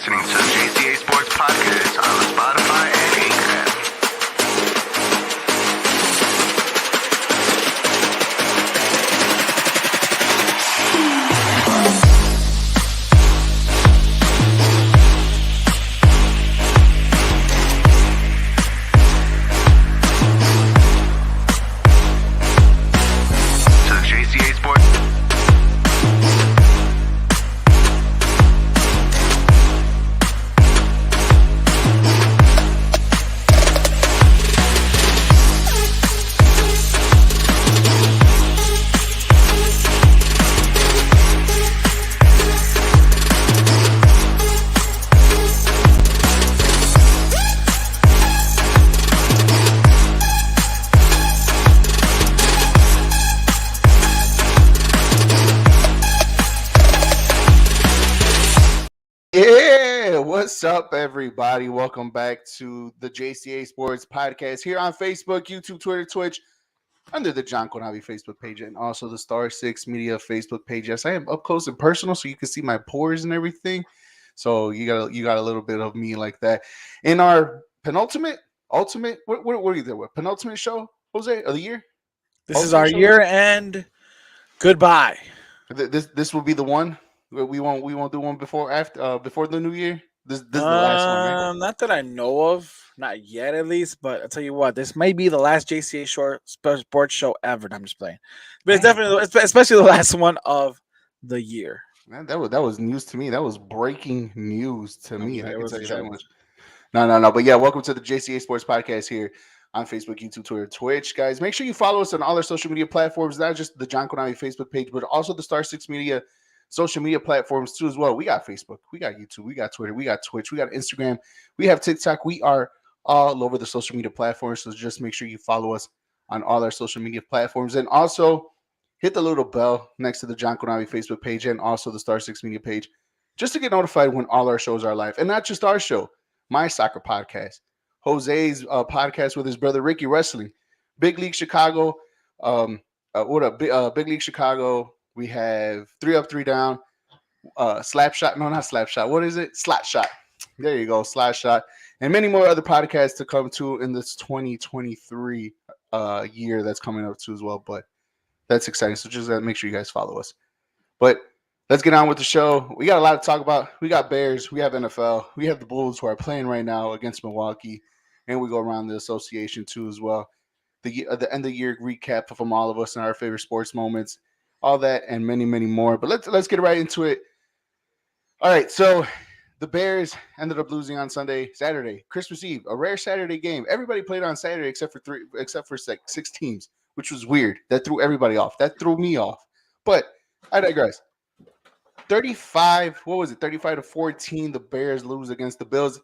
listening to Jca Sports Podcast on Spotify and Anchor. What's up, everybody? Welcome back to the Jca Sports Podcast here on Facebook, YouTube, Twitter, Twitch, under the John Konavi Facebook page, and also the Star 6 Media Facebook page. Yes, I am up close and personal, so you can see my pores and everything. So you got a little bit of me like that. In our ultimate, what are you there with? Penultimate show, Jose, of the year? This is our year-end goodbye. This will be the one. We won't do one before the new year. This is the last one, right? Not that I know of, not yet at least. But I'll tell you what, this may be the last JCA sports show ever. I'm just playing, but it's definitely, especially the last one of the year. Man, that was news to me. That was breaking news to me. I can tell you that much. No. But yeah, welcome to the JCA Sports Podcast here on Facebook, YouTube, Twitter, Twitch, guys. Make sure you follow us on all our social media platforms, not just the John Konavi Facebook page, but also the Star 6 Media social media platforms too as well. We got Facebook, we got YouTube, we got Twitter, we got Twitch, we got Instagram, we have TikTok. We are all over the social media platforms. So just make sure you follow us on all our social media platforms, and also hit the little bell next to the John Konavi Facebook page and also the Star 6 Media page, just to get notified when all our shows are live. And not just our show, my soccer podcast, Jose's podcast with his brother Ricky, wrestling, Big League Chicago. Big League Chicago. We have 3 Up, 3 Down, Slap Shot. No, not Slap Shot. What is it? Slot Shot. There you go, Slot Shot. And many more other podcasts to come to in this 2023 year that's coming up too as well. But that's exciting. So just make sure you guys follow us. But let's get on with the show. We got a lot to talk about. We got Bears. We have NFL. We have the Bulls who are playing right now against Milwaukee. And we go around the association too as well. The end of the year recap from all of us and our favorite sports moments. All that and many, many more. But let's get right into it. All right, so the Bears ended up losing on Saturday, Christmas Eve, a rare Saturday game. Everybody played on Saturday except for 6 teams, which was weird. That threw everybody off. That threw me off. But I digress. 35 to 14, the Bears lose against the Bills,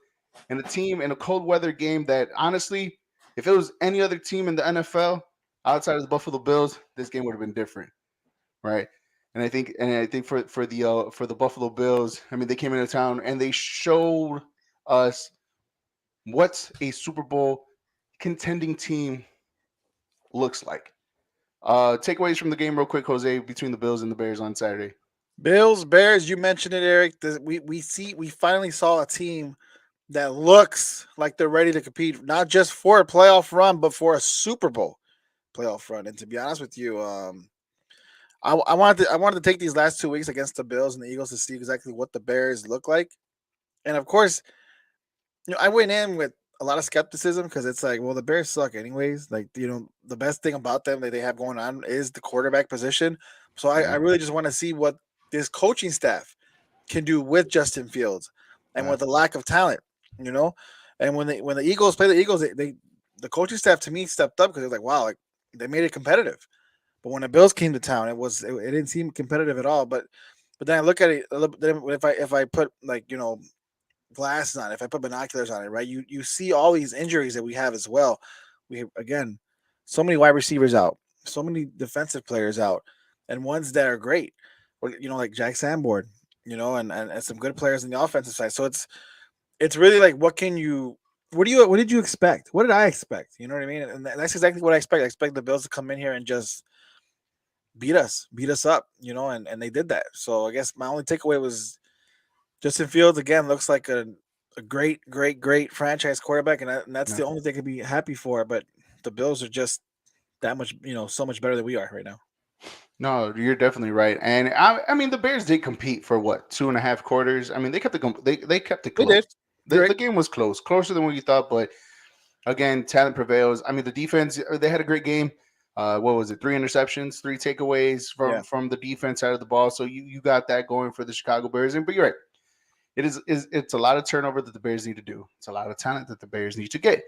and a team in a cold weather game that honestly, if it was any other team in the NFL outside of the Buffalo Bills, this game would have been different. Right, and I think for the Buffalo Bills, I mean, they came into town and they showed us what a Super Bowl contending team looks like. Takeaways from the game, real quick, Jose, between the Bills and the Bears on Saturday. Bills, Bears, you mentioned it, Eric. We finally saw a team that looks like they're ready to compete, not just for a playoff run, but for a Super Bowl playoff run. And to be honest with you, I wanted to take these last 2 weeks against the Bills and the Eagles to see exactly what the Bears look like. And of course, I went in with a lot of skepticism because it's like, well, the Bears suck anyways. Like, the best thing about them that they have going on is the quarterback position. So I really just want to see what this coaching staff can do with Justin Fields and with the lack of talent, And when the Eagles play the Eagles, the coaching staff to me stepped up because they're like, wow, like they made it competitive. But when the Bills came to town, it didn't seem competitive at all. But then I look at it. Then if I put glasses on, if I put binoculars on it, right? You see all these injuries that we have as well. We have, again, so many wide receivers out, so many defensive players out, and ones that are great, like Jack Sanborn, and some good players in the offensive side. So it's really like, what did you expect? What did I expect? You know what I mean? And that's exactly what I expect. I expect the Bills to come in here and just beat us up, and they did that. So I guess my only takeaway was Justin Fields again looks like a great franchise quarterback, and that's Yeah. the only thing I could be happy for. But the Bills are just that much, so much better than we are right now. No, you're definitely right. And I mean, the Bears did compete for what 2.5 quarters. I mean, they kept they kept it They close. did. You're The right. game was close, closer than what you thought. But again, talent prevails. I mean, the defense they had a great game. What was it? 3 interceptions, 3 takeaways Yeah. from the defense side of the ball. So you got that going for the Chicago Bears. And but you're right. It's a lot of turnover that the Bears need to do. It's a lot of talent that the Bears need to get.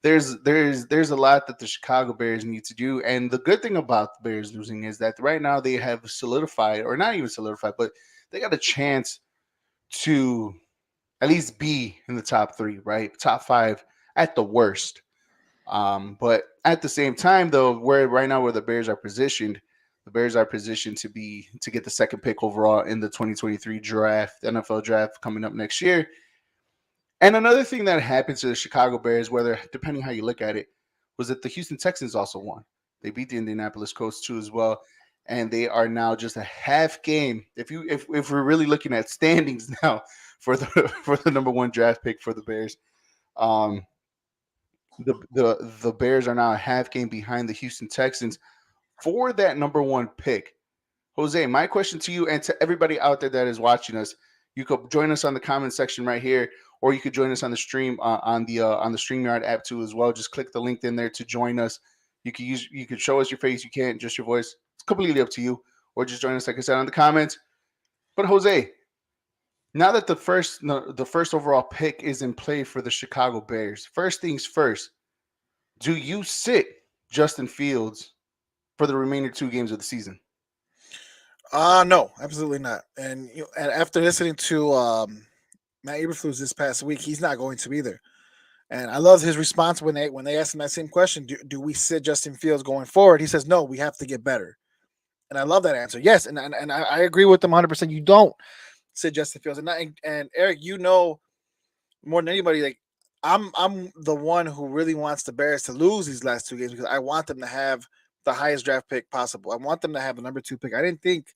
There's a lot that the Chicago Bears need to do. And the good thing about the Bears losing is that right now they have solidified, or not even solidified, but they got a chance to at least be in the top three, right? Top five at the worst. But at the same time, though, where right now where the Bears are positioned to get the second pick overall in the 2023 draft, NFL draft coming up next year. And another thing that happened to the Chicago Bears, whether depending how you look at it, was that the Houston Texans also won. They beat the Indianapolis Colts too as well, and they are now just a half game. If we're really looking at standings now for the for the number one draft pick for the Bears, um, the Bears are now a half game behind the Houston Texans for that number one pick. Jose, my question to you and to everybody out there that is watching us, you could join us on the comment section right here, or you could join us on the stream on the StreamYard app too as well. Just click the link in there to join us. You could show us your face, you can't just your voice. It's completely up to you, or just join us like I said on the comments. But Jose, now that the first overall pick is in play for the Chicago Bears, first things first, do you sit Justin Fields for the remaining 2 games of the season? No, absolutely not. And after listening to Matt Eberflus this past week, he's not going to either. And I love his response when they asked him that same question: Do we sit Justin Fields going forward? He says, "No, we have to get better." And I love that answer. Yes, and I agree with them 100%. You don't sit Justin Fields, and Eric, more than anybody, like I'm the one who really wants the Bears to lose these last 2 games because I want them to have the highest draft pick possible. I want them to have the number 2 pick. I didn't think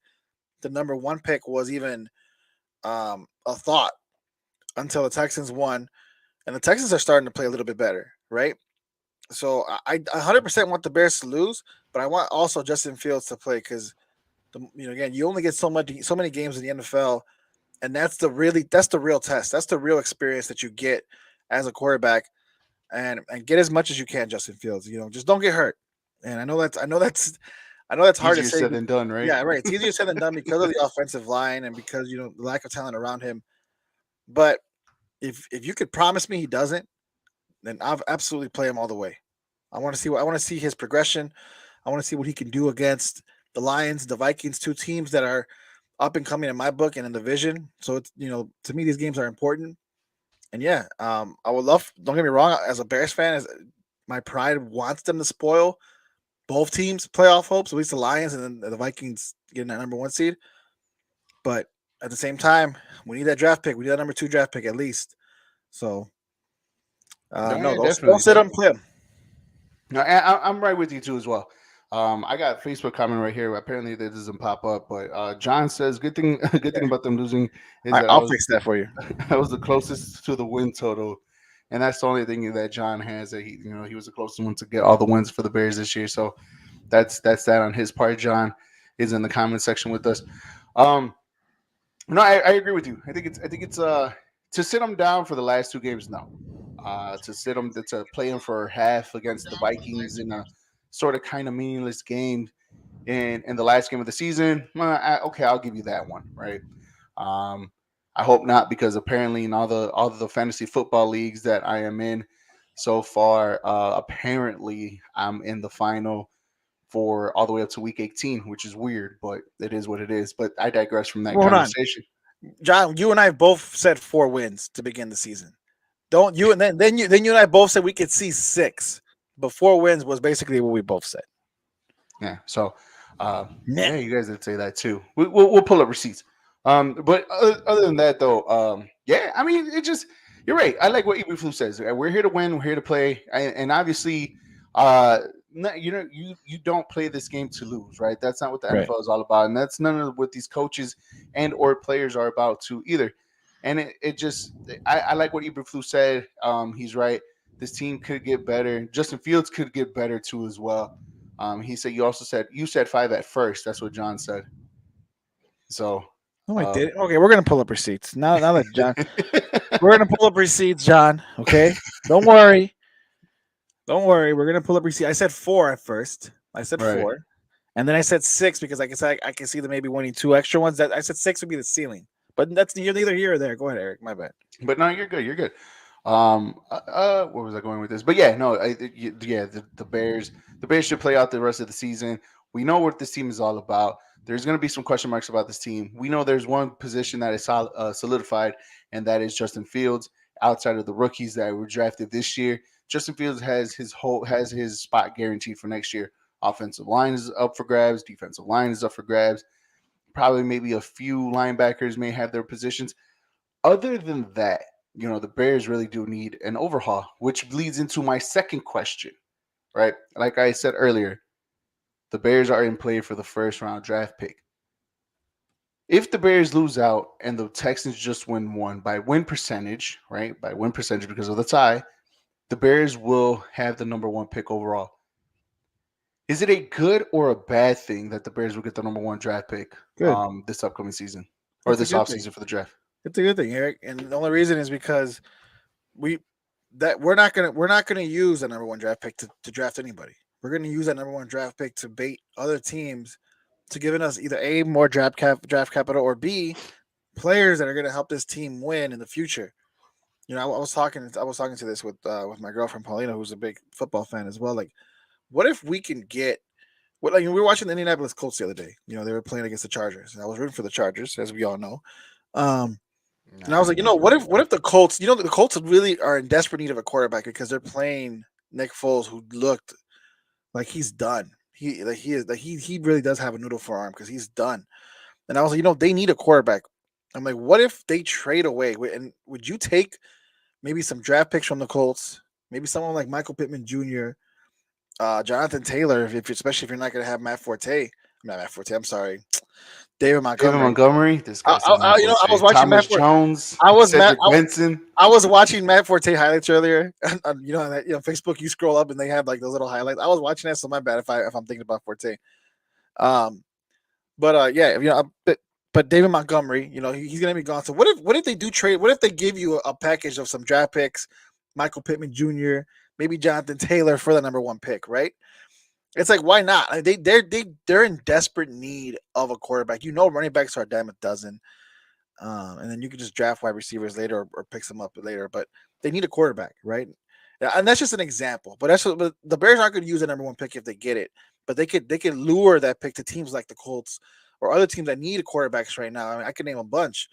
the number 1 pick was even a thought until the Texans won, and the Texans are starting to play a little bit better, right? So I 100% want the Bears to lose, but I want also Justin Fields to play because again, you only get so many games in the NFL, and that's the real test. That's the real experience that you get as a quarterback, and get as much as you can, Justin Fields. Just don't get hurt. And I know that's hard to Easier say. said than done, right? Yeah, right. It's easier said than done because of the offensive line and because the lack of talent around him. But if you could promise me he doesn't, then I'll absolutely play him all the way. I want to see his progression. I want to see what he can do against the Lions, the Vikings, 2 teams that are up and coming in my book and in the division. So it's to me these games are important. And yeah, I would love. Don't get me wrong. As a Bears fan, as my pride wants them to spoil both teams' playoff hopes. At least the Lions and then the Vikings getting that number 1 seed. But at the same time, we need that draft pick. We need that number 2 draft pick at least. So no, Yeah, don't definitely. sit on play him. No, I'm right with you too as well. I got a Facebook comment right here. Apparently, that doesn't pop up, but John says good thing good thing about them losing is All right, that I'll fix that for you. I was the closest to the win total, and that's the only thing that John has that he was the closest one to get all the wins for the Bears this year. So that's that on his part. John is in the comment section with us. No, I agree with you. I think it's to sit them down for the last 2 games. No, to sit them to play them for half against the Vikings in a sort of kind of meaningless game in the last game of the season. Okay, I'll give you that one, right? Um, I hope not because apparently in all the fantasy football leagues that I am in so far, apparently I'm in the final for all the way up to week 18, which is weird, but it is what it is. But I digress from that Well, hold on, conversation. John. You and I both said 4 wins to begin the season. Don't you? And then you and I both said we could see 6. But 4 wins was basically what we both said. Yeah. So, Yeah. yeah, you guys did say that too. We'll pull up receipts. But other than that, though, yeah, I mean, you're right. I like what Eberflus says. We're here to win. We're here to play, and obviously, you don't play this game to lose, right? That's not what the Right. NFL is all about, and that's none of what these coaches and or players are about too either. And it just I like what Ibrahim said. He's right. This team could get better. Justin Fields could get better too as well. He said you said 5 at first. That's what John said. So Oh, I did. Okay, we're gonna pull up receipts now. Now that John, we're gonna pull up receipts, John. Okay, don't worry. Don't worry. We're gonna pull up receipts. I said 4 at first. I said Right. 4, and then I said 6 because I can see them maybe winning 2 extra ones. That I said 6 would be the ceiling, but that's you're neither here or there. Go ahead, Eric. My bad. But no, you're good. You're good. Where was I going with this? But yeah, no, the Bears should play out the rest of the season. We know what this team is all about. There's going to be some question marks about this team. We know there's one position that is solidified, and that is Justin Fields. Outside of the rookies that were drafted this year, Justin Fields has his spot guaranteed for next year. Offensive line is up for grabs. Defensive line is up for grabs. Probably maybe a few linebackers may have their positions. Other than that, the Bears really do need an overhaul, which leads into my second question, right? Like I said earlier, the Bears are in play for the first round draft pick. If the Bears lose out and the Texans just win one by win percentage, right? By win percentage because of the tie, the Bears will have the number 1 pick overall. Is it a good or a bad thing that the Bears will get the number 1 draft pick this upcoming season or this offseason for the draft? It's a good thing, Eric. And the only reason is because we're not gonna use the number 1 draft pick to draft anybody. We're gonna use that number 1 draft pick to bait other teams to giving us either A, more draft capital, or B, players that are gonna help this team win in the future. I was talking to this with my girlfriend Paulina, who's a big football fan as well. Like, what if we can get we were watching the Indianapolis Colts the other day. They were playing against the Chargers, and I was rooting for the Chargers, as we all know. And I was like, what if the Colts, the Colts really are in desperate need of a quarterback because they're playing Nick Foles, who looked like he's done. He really does have a noodle for arm because he's done. And I was like, they need a quarterback. I'm like, what if they trade away? And would you take maybe some draft picks from the Colts, maybe someone like Michael Pittman Jr., Jonathan Taylor, especially if you're not going to have I'm sorry, David Montgomery. This guy. I was watching Thomas Jones. Benson. I was watching Matt Forte highlights earlier. Facebook, you scroll up and they have like those little highlights. I was watching that, so my bad if I'm thinking about Forte. But David Montgomery, he's gonna be gone. So what if they do trade? What if they give you a package of some draft picks, Michael Pittman Jr., maybe Jonathan Taylor for the number 1 pick, right? It's like, why not? They're in desperate need of a quarterback. Running backs are a dime a dozen, and then you can just draft wide receivers later or pick them up later. But they need a quarterback, right? And that's just an example. But the Bears aren't going to use the number 1 pick if they get it. But they could lure that pick to teams like the Colts or other teams that need quarterbacks right now. I mean, I can name a bunch.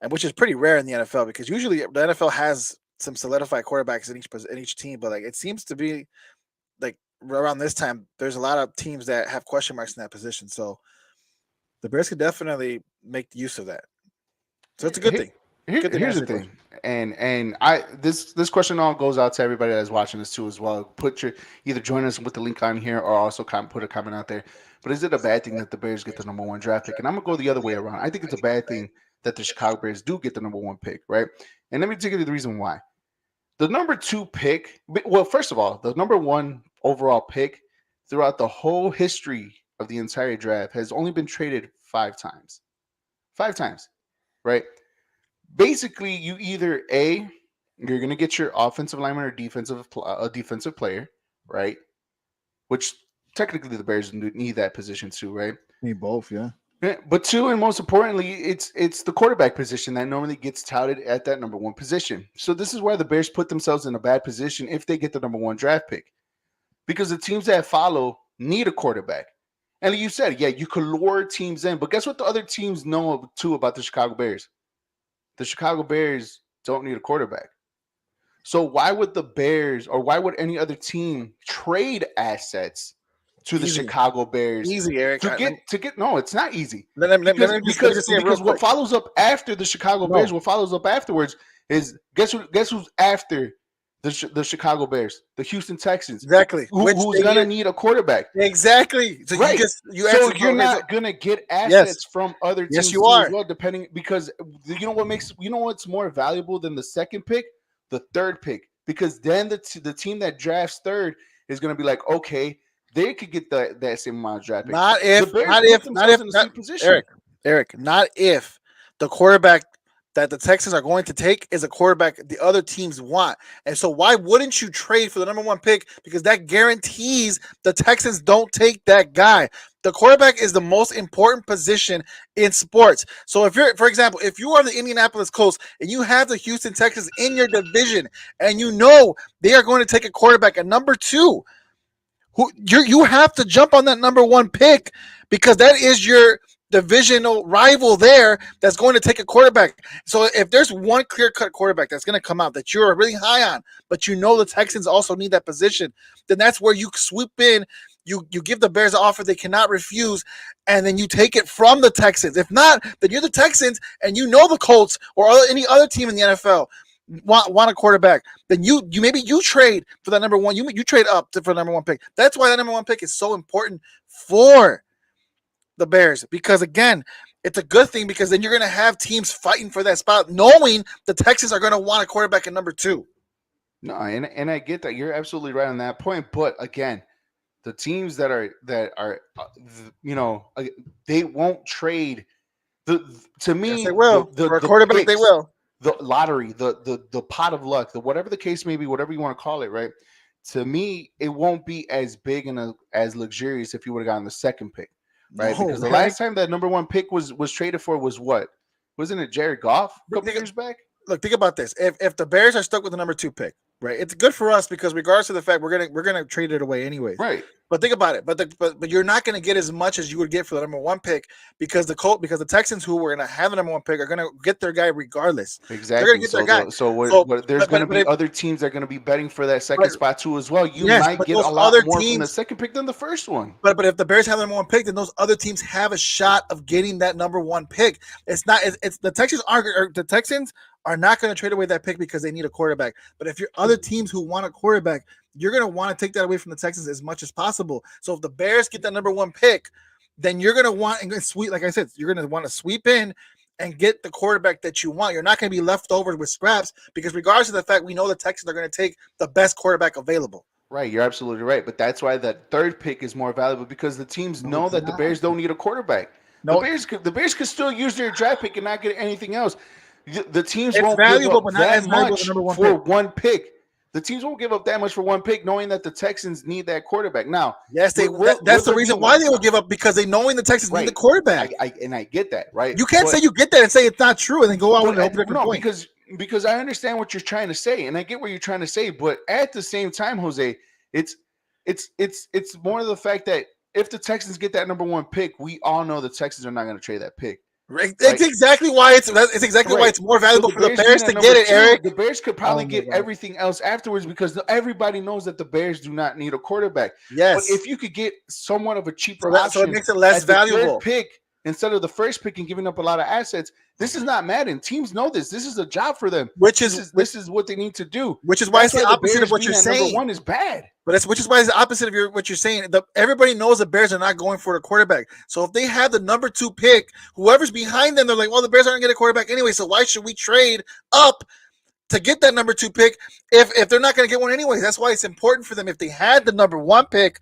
Which is pretty rare in the NFL because usually the NFL has some solidified quarterbacks in each team, but like it seems to be like around this time, there's a lot of teams that have question marks in that position. So the Bears could definitely make use of that. So it's a good thing. Here's the thing, and this question all goes out to everybody that's watching this too as well. Either join us with the link on here or also put a comment out there. But is it a bad thing that the Bears get the number 1 draft pick? And I'm gonna go the other way around. I think it's a bad thing that the Chicago Bears do get the number 1 pick, right? And let me tell you the reason why. The number 2 pick, well, first of all, the number 1 overall pick throughout the whole history of the entire draft has only been traded 5 times. 5 times, right? Basically, you either you're going to get your offensive lineman or defensive player, right? Which technically the Bears need that position too, right? Need both, yeah. But 2, and most importantly, it's the quarterback position that normally gets touted at that number 1 position. So this is why the Bears put themselves in a bad position if they get the number 1 draft pick, because the teams that follow need a quarterback. And you said, yeah, you could lure teams in, but guess what the other teams know too about the Chicago Bears? The Chicago Bears don't need a quarterback. So why would the Bears or why would any other team trade assets to the Chicago Bears? Easy, Eric. To get no, it's not easy. Because what follows up after the Chicago Bears, what follows up afterwards is guess who's after the Chicago Bears, the Houston Texans. Exactly. Who's gonna need a quarterback? Exactly. So right. So you're not gonna get assets from other teams you are. as well, depending because you know what's more valuable than the second pick, the third pick, because then the team that drafts third is gonna be like, okay, they could get that same amount of draft picks. Not if Eric, not if the quarterback that the Texans are going to take is a quarterback the other teams want. And so why wouldn't you trade for the number one pick? Because that guarantees the Texans don't take that guy. The quarterback is the most important position in sports. So if you're, for example, if you are the Indianapolis Colts and you have the Houston Texans in your division and you know they are going to take a quarterback at number 2, you have to jump on that number 1 pick because that is your divisional rival there that's going to take a quarterback. So if there's one clear-cut quarterback that's going to come out that you're really high on, but you know the Texans also need that position, then that's where you swoop in, you give the Bears an offer they cannot refuse, and then you take it from the Texans. If not, then you're the Texans and you know the Colts or any other team in the NFL want a quarterback, then you maybe you trade for that number 1. You trade up for the number 1 pick. That's why that number 1 pick is so important for the Bears, because again, it's a good thing because then you're going to have teams fighting for that spot, knowing the Texans are going to want a quarterback at number 2. No, and I get that. You're absolutely right on that point. But again, the teams that are they won't trade. To me, yes, they will. For a quarterback, picks, they will. The lottery, the pot of luck, whatever the case may be, whatever you want to call it, right? To me, it won't be as big and as luxurious if you would have gotten the second pick. Right, because the last time that number 1 pick was traded for was what? Wasn't it Jared Goff a couple years back? Look, think about this. If the Bears are stuck with the number 2 pick, right? It's good for us because regardless of the fact we're gonna trade it away anyways. Right. But think about it. But you're not gonna get as much as you would get for the number 1 pick because the Texans who were gonna have the number 1 pick are gonna get their guy regardless. Exactly. They're gonna get their guy. There's gonna be other teams that are gonna be betting for that second spot too as well. You might get a lot more from the second pick than the first one. But if the Bears have the number 1 pick, then those other teams have a shot of getting that number 1 pick. It's the Texans are not going to trade away that pick because they need a quarterback. But if you're other teams who want a quarterback, you're going to want to take that away from the Texans as much as possible. So if the Bears get that number 1 pick, then you're going to want and sweep, like I said, you're going to want to sweep in and get the quarterback that you want. You're not going to be left over with scraps because regardless of the fact, we know the Texans are going to take the best quarterback available. Right, you're absolutely right. But that's why that third pick is more valuable because the teams know that the Bears don't need a quarterback. The Bears could still use their draft pick and not get anything else. The teams won't give up that much for 1 pick. The teams won't give up that much for 1 pick, knowing that the Texans need that quarterback. Now, yes, that's the reason why they will give up because they knowing the Texans need the quarterback. I get that, right? You can't say you get that and say it's not true and then go out and open a different point. Because I understand what you're trying to say, and I get what you're trying to say, but at the same time, Jose, it's more of the fact that if the Texans get that number 1 pick, we all know the Texans are not going to trade that pick. Right. That's exactly why why it's more valuable for the Bears to get it, Eric. The Bears could probably get everything else afterwards because everybody knows that the Bears do not need a quarterback. Yes. But if you could get somewhat of a cheaper option, so it makes it less valuable. Pick instead of the first pick and giving up a lot of assets. This is not Madden. Teams know this. This is a job for them. This is what they need to do. Which is why it's the opposite of what you're saying. Number 1 is bad. But which is why it's the opposite of what you're saying. Everybody knows the Bears are not going for the quarterback. So if they have the number 2 pick, whoever's behind them, they're like, well, the Bears aren't going to get a quarterback anyway. So why should we trade up to get that number 2 pick if they're not going to get one anyway? That's why it's important for them. If they had the number 1 pick,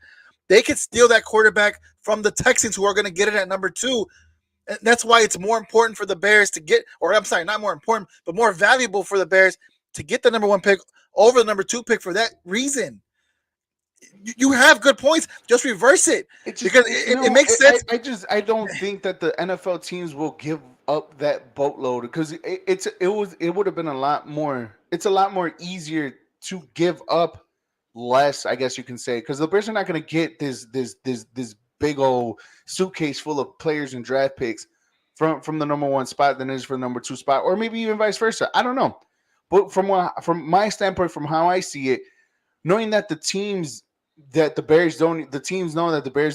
they could steal that quarterback from the Texans who are going to get it at number 2. And that's why it's more important for the Bears to get, or I'm sorry, not more important, but more valuable for the Bears to get the number 1 pick over the number 2 pick for that reason. You have good points. Just reverse it because it makes sense. I don't think that the NFL teams will give up that boatload because it would have been a lot more. It's a lot more easier to give up less, I guess you can say, because the Bears are not going to get this big old suitcase full of players and draft picks from the number 1 spot than it is for the number 2 spot, or maybe even vice versa. I don't know, but from my standpoint, from how I see it, knowing that the teams know that the Bears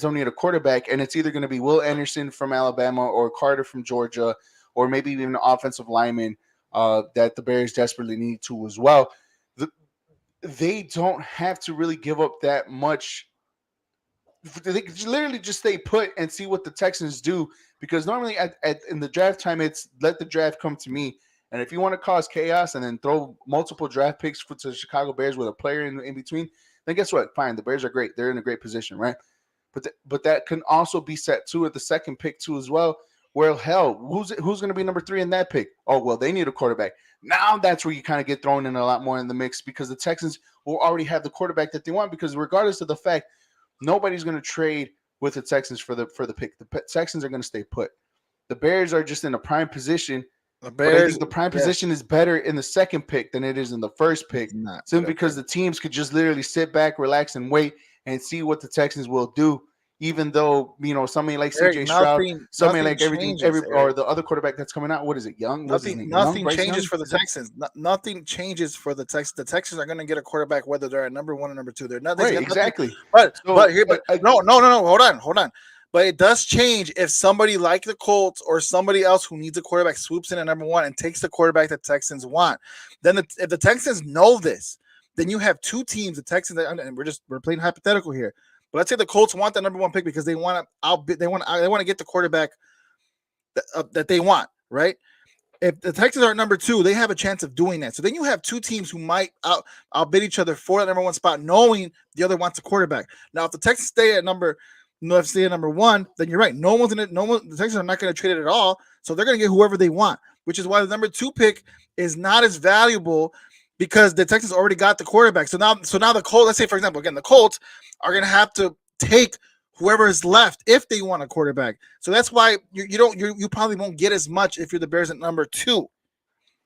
don't need a quarterback, and it's either going to be Will Anderson from Alabama or Carter from Georgia, or maybe even an offensive lineman that the Bears desperately need to as well. they don't have to really give up that much. They could literally just stay put and see what the Texans do, because normally in the draft time it's let the draft come to me, and if you want to cause chaos and then throw multiple draft picks to the Chicago Bears with a player in between, then guess what? Fine, the Bears are great. They're in a great position, right? But that can also be set too at the second pick too as well. Well, hell, who's going to be number 3 in that pick? Oh, well, they need a quarterback. Now that's where you kind of get thrown in a lot more in the mix, because the Texans will already have the quarterback that they want, because regardless of the fact, nobody's going to trade with the Texans for the pick. The Texans are going to stay put. The Bears are just in a prime position. The But I Bears, think the prime position is better in the second pick than it is in the first pick, not simply because the teams could just literally sit back, relax, and wait and see what the Texans will do. Even though, somebody like Eric, CJ Stroud, somebody nothing like changes, or Eric. the other quarterback that's coming out. What is it? Young? What's his name? Nothing Bryce changes Young? for the Texans. Nothing changes for the Texans. The Texans are going to get a quarterback whether they're at number 1 or number 2. They're not Right, exactly. But So, no. Hold on. But it does change if somebody like the Colts or somebody else who needs a quarterback swoops in at number 1 and takes the quarterback the Texans want. Then if the Texans know this, then you have two teams. The Texans, and we're playing hypothetical here. But let's say the Colts want the number 1 pick because they want to get the quarterback that they want, right? If the Texans are at number 2, they have a chance of doing that. So then you have two teams who might outbid each other for that number 1 spot, knowing the other wants a quarterback. Now, if the Texans stay at number 1, then you're right. The Texans are not going to trade it at all. So they're going to get whoever they want, which is why the number 2 pick is not as valuable, because the Texans already got the quarterback. So now the Colts, let's say, for example, again, the Colts are going to have to take whoever is left if they want a quarterback. So that's why you probably won't get as much if you're the Bears at number 2.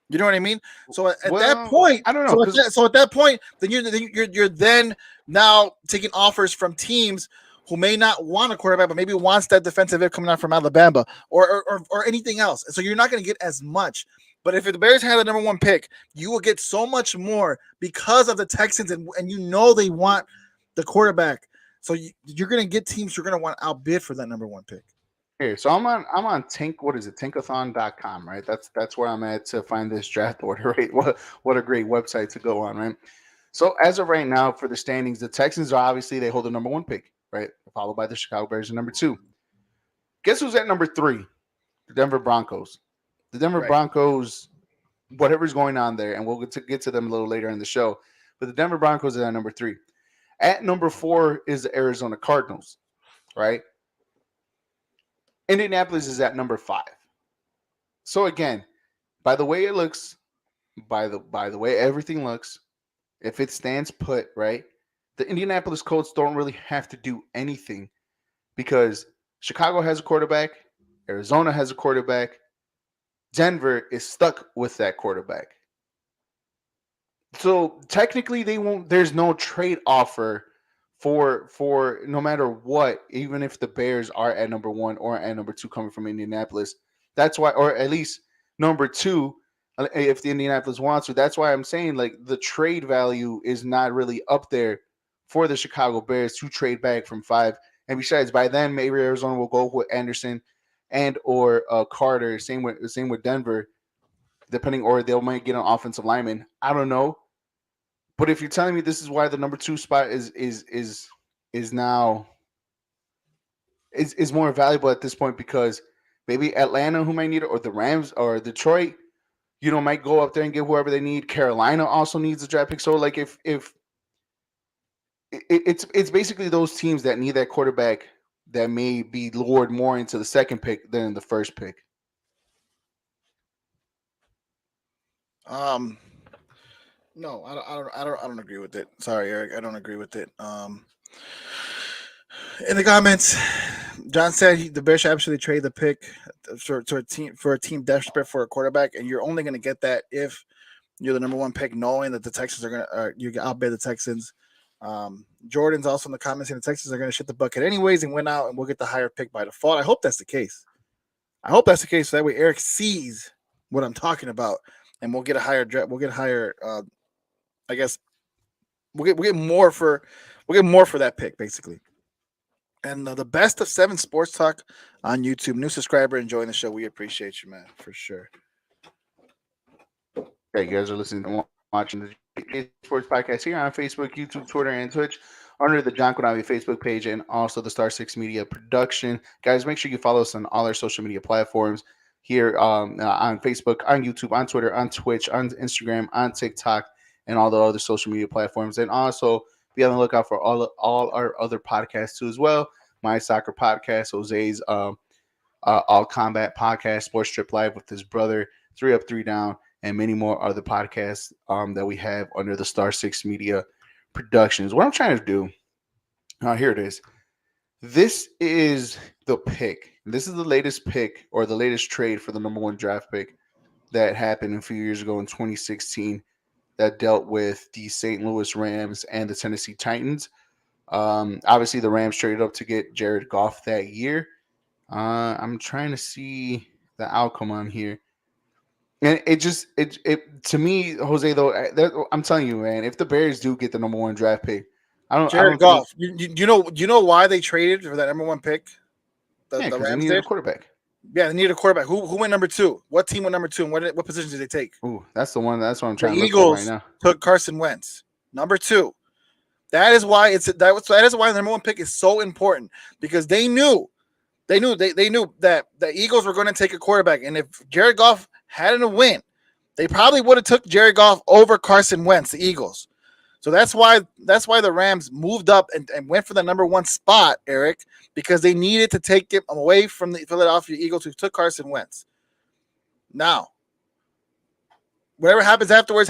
You know what I mean? So at that point, I don't know. So at that point, then you're then now taking offers from teams who may not want a quarterback, but maybe wants that defensive end coming out from Alabama or anything else. So you're not going to get as much. But if the Bears had the number 1 pick, you will get so much more because of the Texans, and they want the quarterback. So you're going to get teams who are going to want to outbid for that number 1 pick. Here, so I'm on Tankathon.com, right? That's where I'm at to find this draft order, right? What a great website to go on, right? So as of right now, for the standings, the Texans are obviously, they hold the number 1 pick, right? Followed by the Chicago Bears at number 2. Guess who's at number 3? The Denver Broncos. The Denver Broncos, whatever's going on there, and we'll get to them a little later in the show, but the Denver Broncos are at number 3. At number 4 is the Arizona Cardinals, right? Indianapolis is at number 5. So again, by the way it looks, by the way everything looks, if it stands put, right, the Indianapolis Colts don't really have to do anything, because Chicago has a quarterback, Arizona has a quarterback, Denver is stuck with that quarterback. So technically there's no trade offer for no matter what, even if the Bears are at number 1 or at number 2 coming from Indianapolis. That's why, or at least number 2, if the Indianapolis wants to. That's why I'm saying, like, the trade value is not really up there for the Chicago Bears to trade back from 5. And besides, by then maybe Arizona will go with Anderson and or Carter. Same with Denver, depending, or they might get an offensive lineman. I don't know. But if you're telling me this is why the number 2 spot is now more valuable at this point, because maybe Atlanta, who might need it, or the Rams or Detroit, might go up there and get whoever they need. Carolina also needs a draft pick. So like if it's basically those teams that need that quarterback that may be lured more into the second pick than the first pick. No, I don't agree with it. Sorry, Eric, I don't agree with it. In the comments, John said the Bears should absolutely trade the pick for a team desperate for a quarterback, and you're only going to get that if you're the number 1 pick, knowing that the Texans are going to you outbid the Texans. Jordan's also in the comments saying the Texans are going to shit the bucket anyways and win out, and we'll get the higher pick by default. I hope that's the case. So that way Eric sees what I'm talking about, and we'll get a higher draft. We'll get higher. I guess we'll get more for that pick, basically. And the best of 7 Sports Talk on YouTube. New subscriber enjoying the show. We appreciate you, man, for sure. Yeah, you guys are listening and watching the Jca Sports Podcast here on Facebook, YouTube, Twitter, and Twitch under the John Konavi Facebook page and also the Star 6 Media production. Guys, make sure you follow us on all our social media platforms here on Facebook, on YouTube, on Twitter, on Twitch, on Instagram, on TikTok, and all the other social media platforms. And also be on the lookout for all our other podcasts too as well. My Soccer Podcast, Jose's All Combat Podcast, Sports Trip Live with his brother, 3 Up, 3 Down, and many more other podcasts that we have under the Star 6 Media Productions. What I'm trying to do, here it is. This is the pick. This is the latest pick or the latest trade for the number 1 draft pick that happened a few years ago in 2016 that dealt with the St. Louis Rams and the Tennessee Titans. Obviously, the Rams traded up to get Jared Goff that year. I'm trying to see the outcome on here. And it to me, Jose, though, I'm telling you, man, if the Bears do get the number 1 draft pick, Jared Goff. You know why they traded for that number 1 pick? The because they Rams needed a did? quarterback. Yeah, they needed a quarterback. Who went number 2? What team went number 2? And what positions did they take? Ooh, that's the one. That's what I'm The trying to look for Eagles right now. took Carson Wentz, number 2. That is why the number 1 pick is so important because they knew that the Eagles were going to take a quarterback, and if Jared Goff hadn't win, they probably would have took Jared Goff over Carson Wentz, the Eagles. So that's why the Rams moved up and went for the number 1 spot, Eric, because they needed to take it away from the Philadelphia Eagles who took Carson Wentz. Now, whatever happens afterwards.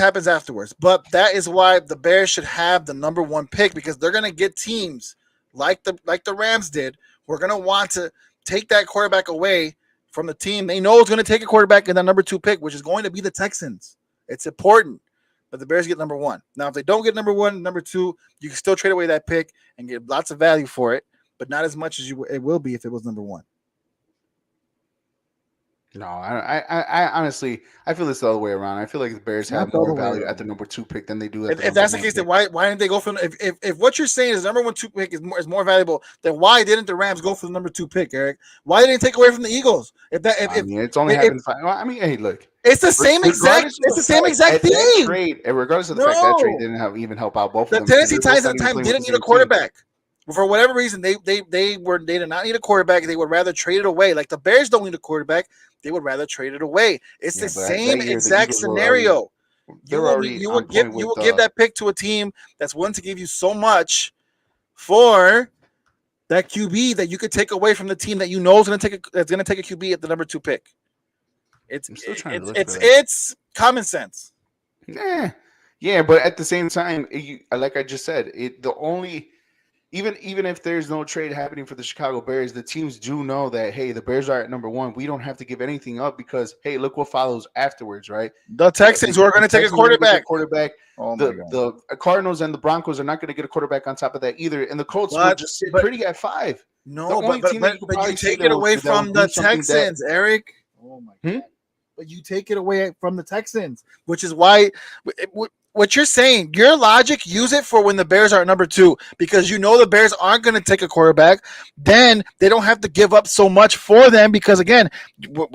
But that is why the Bears should have the number 1 pick because they're going to get teams like the Rams did who are going to want to take that quarterback away from the team they know is going to take a quarterback in the number 2 pick, which is going to be the Texans. It's important that the Bears get number 1. Now, if they don't get number 1, number 2, you can still trade away that pick and get lots of value for it, but not as much as it will be if it was number 1. No, I honestly, I feel it's the other way around. I feel like the Bears have more value at the number 2 pick than they do at the if that's the case, then why didn't they go for if what you're saying is the number 1 2 pick is more valuable, then why didn't the Rams go for the number 2 pick, Eric? Why didn't they take away from the Eagles? It's only happened. I mean, hey, look, it's the same exact thing. Trade, regardless of the fact that trade didn't even help out both of them. The Tennessee Titans at the time didn't need a quarterback. For whatever reason, they did not need a quarterback. They would rather trade it away. Like the Bears don't need a quarterback. They would rather trade it away. It's the same exact scenario. You will give that pick to a team that's willing to give you so much for that QB that you could take away from the team that you know is going to take a QB at the number 2 pick. It's common sense. Yeah, but at the same time, like I just said, even if there's no trade happening for the Chicago Bears, the teams do know that, hey, the Bears are at number 1. We don't have to give anything up because, hey, look what follows afterwards, right? The Texans who are going to take a quarterback. Oh the Cardinals and the Broncos are not going to get a quarterback on top of that either. And the Colts will just sit pretty at 5. No, but you take it away from the Texans, Eric. Oh, my God. But you take it away from the Texans, which is why what you're saying, your logic, use it for when the Bears are at number 2 because you know the Bears aren't going to take a quarterback. Then they don't have to give up so much for them because, again,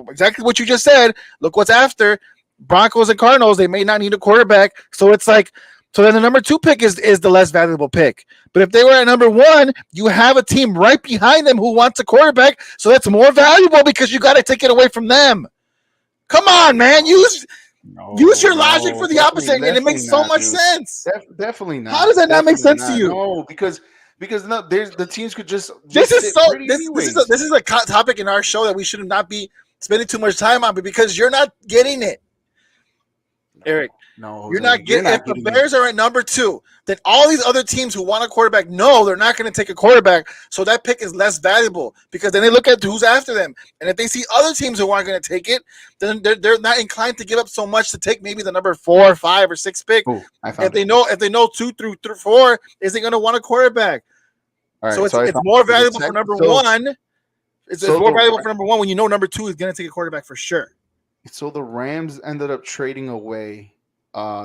exactly what you just said. Look what's after. Broncos and Cardinals, they may not need a quarterback. So it's like, so then the number 2 pick is the less valuable pick. But if they were at number 1, you have a team right behind them who wants a quarterback. So that's more valuable because you got to take it away from them. Come on, man. Use your logic for the opposite, and it makes so much sense. Definitely not. How does that not make sense to you? No, because there's the teams could just this is a topic in our show that we should not be spending too much time on, but because you're not getting it, Eric. No, you're not getting. If the Bears are at number 2, then all these other teams who want a quarterback, no, they're not going to take a quarterback. So that pick is less valuable because then they look at who's after them, and if they see other teams who aren't going to take it, then they're not inclined to give up so much to take maybe the number 4, 5, or 6 pick. Ooh, if they know 2 through 4 isn't going to want a quarterback. All right, so it's more valuable for number 1. It's more valuable for number 1 when you know number 2 is going to take a quarterback for sure. So the Rams ended up trading away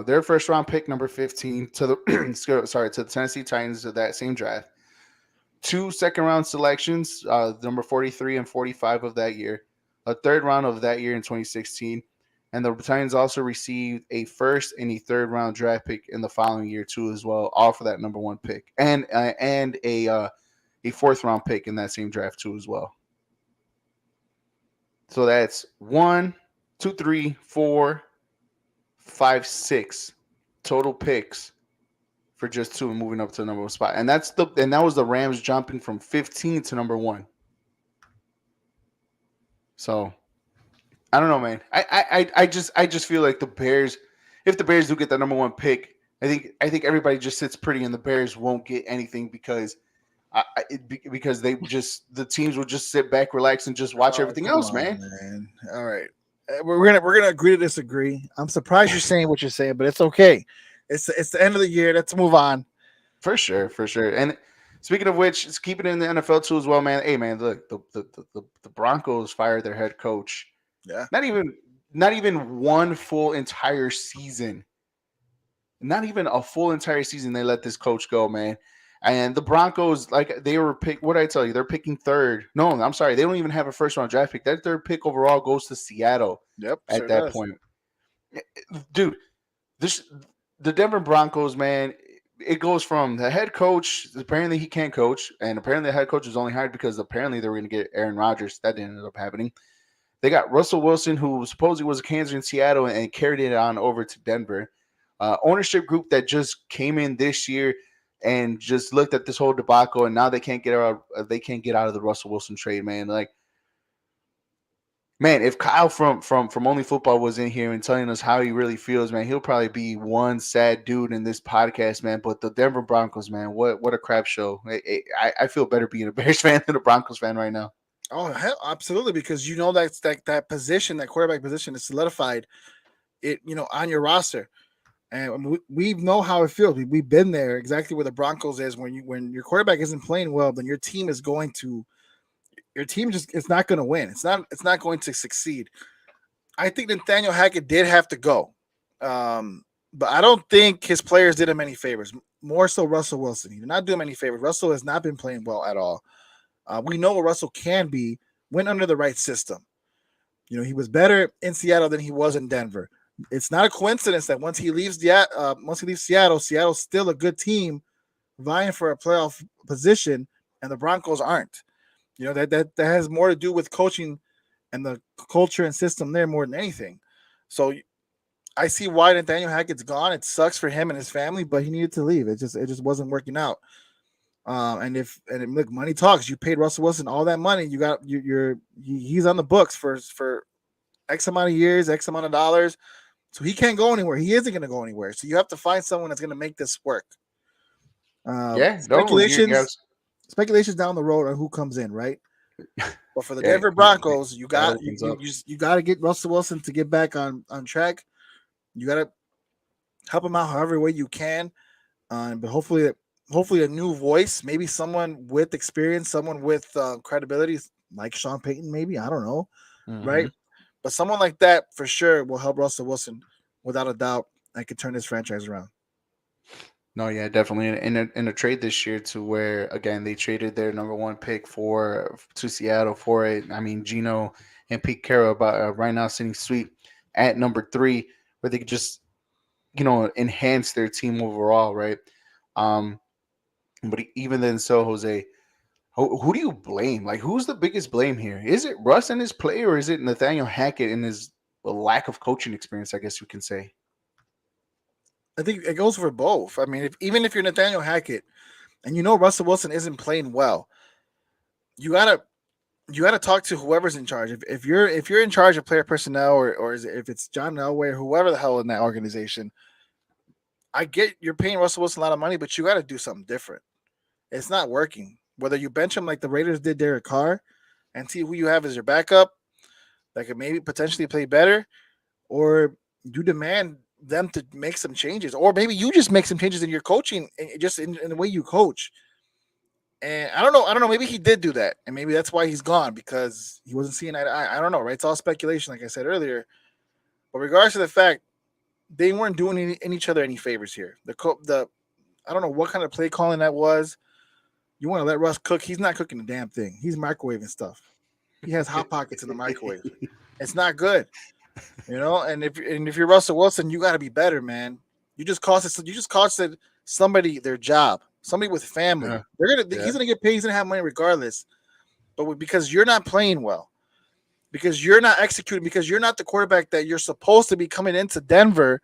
their first round pick, number 15, to the Tennessee Titans of that same draft. 2 second round selections, number 43 and 45 of that year. A third round of that year in 2016. And the Titans also received a first and a third round draft pick in the following year too, as well, all for that number one pick, and a fourth round pick in that same draft too, as well. So that's 1, 2, 3, 4, 5, 6 total picks for just two and moving up to the number one spot. And that was the Rams jumping from 15 to number one. So I don't know, man. I just feel like the Bears, if the Bears do get the number one pick, I think everybody just sits pretty, and the Bears won't get anything because because the teams will just sit back, relax, and just watch everything else, man. All right, we're gonna agree to disagree. I'm surprised you're saying what you're saying, but it's okay. It's the end of the year. Let's move on. For sure. And speaking of which, it's keeping it in the NFL too as well, man. Hey, man, look, the Broncos fired their head coach. Yeah, not even one full entire season. Not even a full entire season they let this coach go, man. And the Broncos, like, they were picked. What did I tell you? They're picking third. No, I'm sorry. They don't even have a first round draft pick. That third pick overall goes to Seattle. Yep. At that point, dude, the Denver Broncos, man. It goes from the head coach. Apparently, he can't coach, and apparently, the head coach was only hired because apparently they were going to get Aaron Rodgers. That didn't end up happening. They got Russell Wilson, who supposedly was a cancer in Seattle and carried it on over to Denver. Ownership group that just came in this year and just looked at this whole debacle, and now they can't get out. They can't get out of the Russell Wilson trade, man. Like, man, if Kyle from Only Football was in here and telling us how he really feels, man, he'll probably be one sad dude in this podcast, man. But the Denver Broncos, man, what a crap show. I feel better being a Bears fan than a Broncos fan right now. Oh, hell, absolutely, because you know that position, that quarterback position, is solidified. On your roster. And we know how it feels. We've been there, exactly where the Broncos is. When your quarterback isn't playing well, then your team is it's not going to win. It's not going to succeed. I think Nathaniel Hackett did have to go, but I don't think his players did him any favors. More so, Russell Wilson. He did not do him any favors. Russell has not been playing well at all. We know what Russell can be when under the right system. He was better in Seattle than he was in Denver. It's not a coincidence that once he leaves Seattle, Seattle's still a good team vying for a playoff position, and the Broncos aren't. That has more to do with coaching and the culture and system there more than anything. So I see why Nathaniel Hackett's gone. It sucks for him and his family, but he needed to leave. It just wasn't working out. Look, money talks. You paid Russell Wilson all that money. He's on the books for X amount of years, X amount of dollars. So he can't go anywhere. He isn't going to go anywhere. So you have to find someone that's going to make this work. Speculations down the road on who comes in, right? But for the Denver Broncos, you got to get Russell Wilson to get back on track. You got to help him out however way you can. But hopefully a new voice, maybe someone with experience, someone with credibility, like Sean Payton, maybe, I don't know, right? But someone like that for sure will help Russell Wilson without a doubt and could turn this franchise around. No, yeah, definitely. In a trade this year to where, again, they traded their number one pick to Seattle for it. I mean, Geno and Pete Carroll right now sitting sweet at number 3, where they could just, enhance their team overall, right? But even then, so Jose, who do you blame? Like, who's the biggest blame here? Is it Russ and his play, or is it Nathaniel Hackett and his lack of coaching experience, I guess you can say? I think it goes for both. I mean, even if you're Nathaniel Hackett and Russell Wilson isn't playing well, you gotta talk to whoever's in charge. If you're in charge of player personnel, or if it's John Elway or whoever the hell in that organization, I get you're paying Russell Wilson a lot of money, but you got to do something different. It's not working. Whether you bench him like the Raiders did Derek Carr and see who you have as your backup that could maybe potentially play better, or you demand them to make some changes, or maybe you just make some changes in your coaching, just in the way you coach. And I don't know. Maybe he did do that, and maybe that's why he's gone, because he wasn't seeing that. I don't know, right? It's all speculation, like I said earlier. But regardless of the fact, they weren't doing each other any favors here. I don't know what kind of play calling that was. You want to let Russ cook? He's not cooking a damn thing. He's microwaving stuff. He has hot pockets in the microwave. It's not good. And if you're Russell Wilson, you got to be better, man. You just costed somebody their job, somebody with family. Yeah. He's gonna get paid. He's gonna have money regardless. But because you're not playing well, because you're not executing, because you're not the quarterback that you're supposed to be coming into Denver,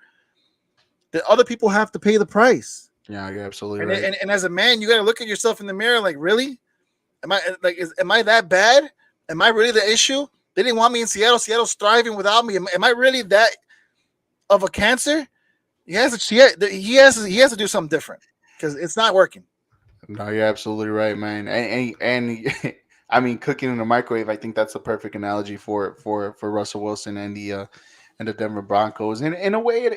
that other people have to pay the price. Yeah, you're absolutely And right. and as a man, you got to look at yourself in the mirror. Like, really? Am I that bad? Am I really the issue? They didn't want me in Seattle. Seattle's thriving without me. Am I really that of a cancer? He has to do something different because it's not working. No, you're absolutely right, man. And I mean, cooking in the microwave. I think that's a perfect analogy for Russell Wilson and the Denver Broncos. And in a way,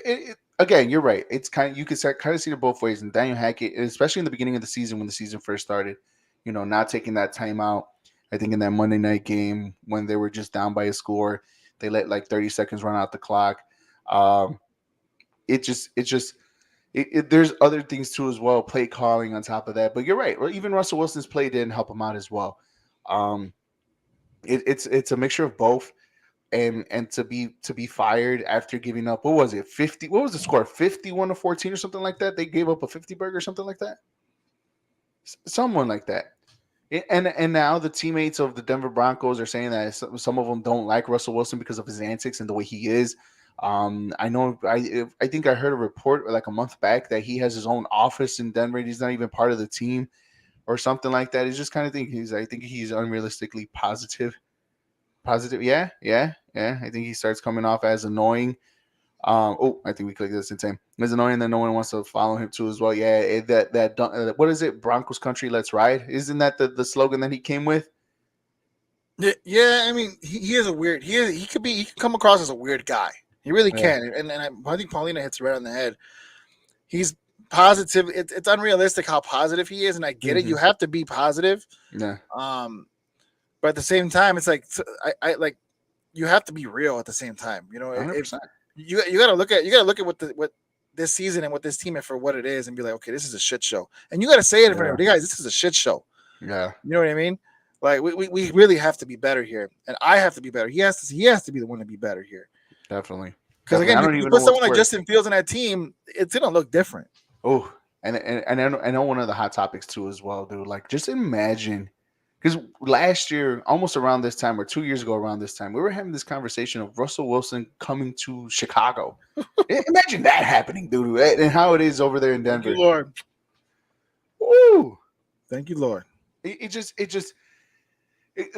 again, you're right. It's kind of you can kind of see it both ways. And Daniel Hackett, especially in the beginning of the season when the season first started, not taking that timeout. I think in that Monday night game when they were just down by a score, they let like 30 seconds run out the clock. Um, there's other things too as well, play calling on top of that. But you're right. Or even Russell Wilson's play didn't help him out as well. Um, it's a mixture of both. And to be fired after giving up, what was it, 50? What was the score? 51-14 or something like that. They gave up a 50 burger or something like that. Someone like that. And now the teammates of the Denver Broncos are saying that some of them don't like Russell Wilson because of his antics and the way he is. I know. I think I heard a report like a month back that he has his own office in Denver. He's not even part of the team or something like that. He's just kind of think I think he's unrealistically positive. Positive, yeah, yeah, yeah. I think he starts coming off as annoying. I think we clicked this in time. It's annoying that no one wants to follow him too as well. Yeah, what is it? Broncos country, let's ride. Isn't that the slogan that he came with? Yeah, I mean, he is a weird. He could come across as a weird guy. He really Yeah. can. And I think Paulina hits right on the head. He's positive. It's unrealistic how positive he is, and I get it. You have to be positive. Yeah, But at the same time, it's like I like you have to be real at the same time. 100%. You got to look at what this season and what this team is for what it is, and be like, okay, this is a shit show. And you got to say it in front of everybody, guys. This is a shit show. Yeah, You know what I mean? Like we really have to be better here, and I have to be better. He has to be the one to be better here. definitely. Because Definitely. I again, don't you even put know someone what's like worse. Justin Fields in that team, it's gonna look different. Oh, and I know one of the hot topics too as well, dude. Like, just imagine, because last year, almost around this time, or 2 years ago around this time, we were having this conversation of Russell Wilson coming to Chicago. Imagine that happening, dude, and how it is over there in Thank Denver. you, Lord. Woo! Thank you, Lord.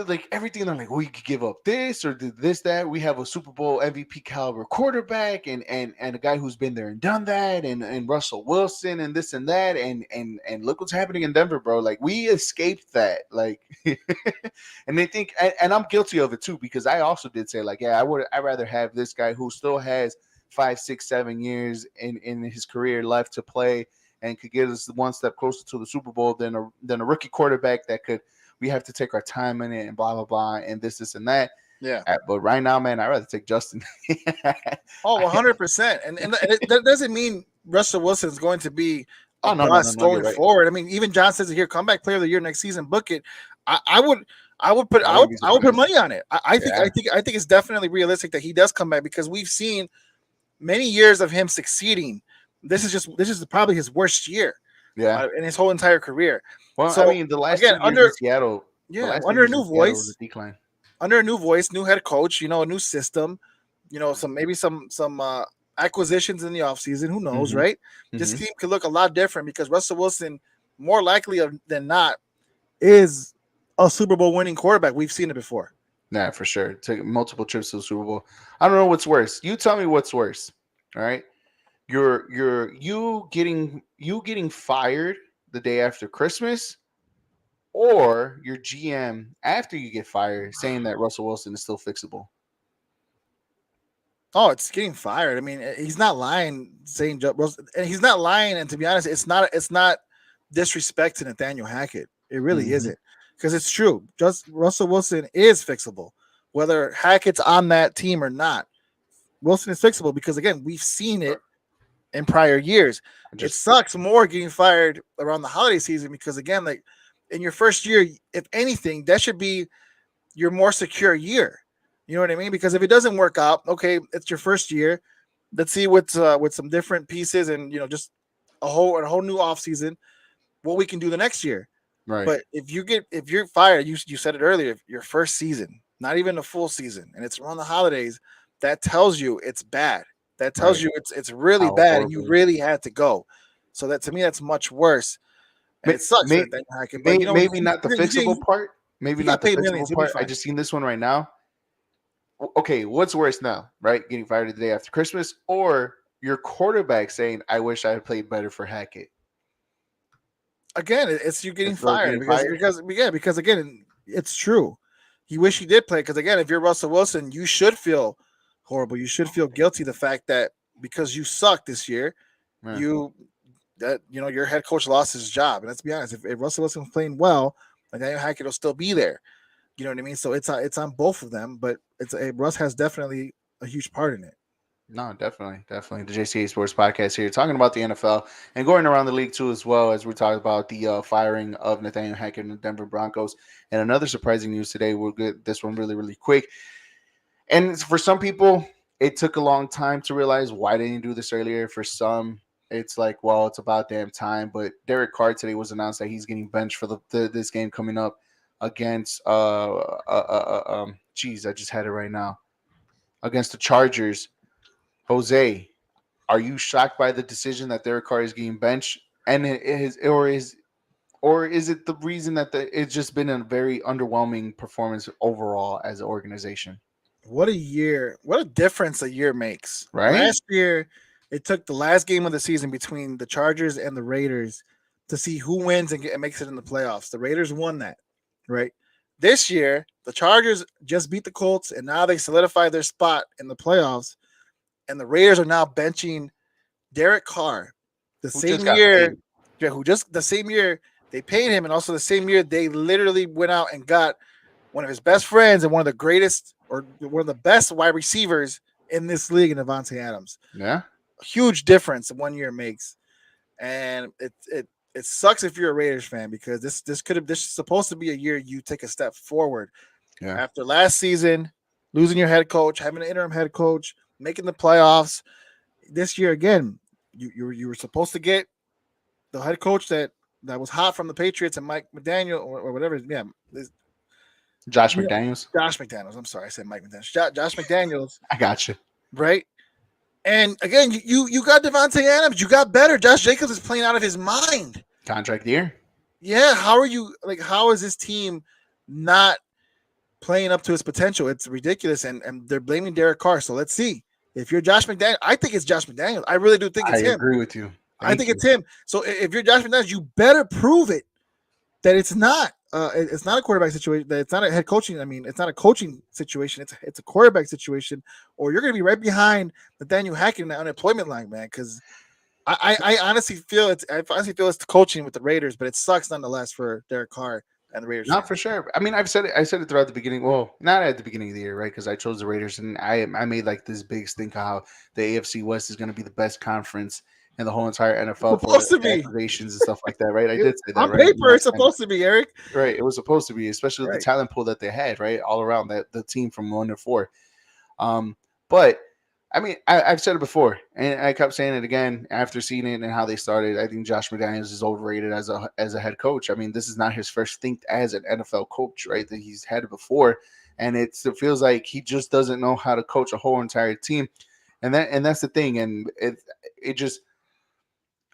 Like everything. They're like, we could give up this or this, that. We have a Super Bowl MVP caliber quarterback and a guy who's been there and done that, and Russell Wilson and this and that, and look what's happening in Denver, bro. Like, we escaped that, like, and they think, and I'm guilty of it too, because I also did say, like, yeah, I'd rather have this guy who still has 5, 6, 7 years in his career left to play and could get us one step closer to the Super Bowl than a rookie quarterback that could. We have to take our time in it and blah blah blah and this and that. Yeah. But right now, man, I'd rather take Justin. Oh, 100%. And that doesn't mean Russell Wilson is going to be a No, bust you're going right. forward. I mean, even John says it here, comeback player of the year next season, book it. I would put money on it. I think it's definitely realistic that he does come back, because we've seen many years of him succeeding. This is probably his worst year. Yeah. In his whole entire career. Well, So, I mean, the last again, 2 years in Seattle, under a new voice, was a decline. Under a new voice, new head coach, a new system, some acquisitions in the offseason. Who knows, right? This team could look a lot different because Russell Wilson, more likely than not, is a Super Bowl winning quarterback. We've seen it before. Yeah, for sure. Took multiple trips to the Super Bowl. I don't know what's worse. You tell me what's worse. All right. You getting fired the day after Christmas, or your GM after you get fired saying that Russell Wilson is still fixable. Oh, it's getting fired. I mean, he's not lying, saying and he's not lying. And to be honest, it's not disrespect to Nathaniel Hackett. It really isn't, because it's true. Just Russell Wilson is fixable, whether Hackett's on that team or not. Wilson is fixable because, again, we've seen it in prior years. It sucks more getting fired around the holiday season because, again, like in your first year, if anything, that should be your more secure year. You know what I mean? Because if it doesn't work out, okay, it's your first year. Let's see with some different pieces and just a whole new offseason, what we can do the next year. Right. But if you're fired, you said it earlier, your first season, not even a full season, and it's around the holidays, that tells you it's bad. That tells Right. you it's really How bad, and you horrible. really had to go. So that to me, that's much worse, and it sucks for May, Nathaniel Hackett. But maybe not the fixable part. Maybe he not got the paid fixable millions. He'll be part. I fine. just seen this one right now. Okay, what's worse now, right? Getting fired the day after Christmas, or your quarterback saying, "I wish I had played better for Hackett." Again, it's you getting It's still fired getting fired? because again, it's true. He wish he did play because again, if you're Russell Wilson, you should feel horrible. You should feel guilty the fact that because you suck this year, Yeah. your head coach lost his job. And let's be honest, if Russell Wilson was playing well, Nathaniel Hackett will still be there. You know what I mean? So it's on both of them, but Russ has definitely a huge part in it. No, definitely. The Jca Sports Podcast here, talking about the NFL and going around the league too, as well as we talk about the firing of Nathaniel Hackett and the Denver Broncos. And another surprising news today. We'll get this one really, really quick. And for some people, it took a long time to realize why they didn't do this earlier. For some, it's like, well, it's about damn time. But Derek Carr today was announced that he's getting benched for this game coming up against I just had it right now, against the Chargers. Jose, are you shocked by the decision that Derek Carr is getting benched? And is it the reason that it's just been a very underwhelming performance overall as an organization? What a year! What a difference a year makes. Right? Last year, it took the last game of the season between the Chargers and the Raiders to see who wins and makes it in the playoffs. The Raiders won that, right? This year, the Chargers just beat the Colts, and now they solidify their spot in the playoffs. And the Raiders are now benching Derek Carr the same year they paid him, and also the same year they literally went out and got one of his best friends and one of the greatest or one of the best wide receivers in this league in Davante Adams. Yeah. A huge difference 1 year makes. And it sucks if you're a Raiders fan because this is supposed to be a year you take a step forward. Yeah. After last season, losing your head coach, having an interim head coach, making the playoffs. This year again, you were supposed to get the head coach that was hot from the Patriots and Mike McDaniel or whatever. Yeah, Josh McDaniels. Josh McDaniels. I'm sorry, I said Mike McDaniels. Josh McDaniels. I got you. Right. And again, you got Davante Adams. You got better. Josh Jacobs is playing out of his mind. Contract year. Yeah. How is this team not playing up to its potential? It's ridiculous. And they're blaming Derek Carr. So let's see. If you're Josh McDaniels, I think it's Josh McDaniels. I really do think it's him. I agree with you. I think it's him. So if you're Josh McDaniels, you better prove it that it's not. It's not a quarterback situation. That it's not a head coaching. I mean, it's not a coaching situation. It's a quarterback situation, or you're going to be right behind Nathaniel Hackett in the unemployment line, man. Because I honestly feel it's the coaching with the Raiders, but it sucks nonetheless for Derek Carr and the Raiders. Not for sure. I mean, I said it throughout the beginning. Well, not at the beginning of the year, right? Because I chose the Raiders, and I made like this big stink of how the AFC West is going to be the best conference in the whole entire NFL for activations and stuff like that, right? I did say that. On right? paper, it's supposed to be, Eric. Right. It was supposed to be, especially with the talent pool that they had, right? All around the team from 1 to 4. But I mean, I've said it before, and I kept saying it again after seeing it and how they started. I think Josh McDaniels is overrated as a head coach. I mean, this is not his first stint as an NFL coach, right? That he's had it before, and it feels like he just doesn't know how to coach a whole entire team, and that's the thing. And it just,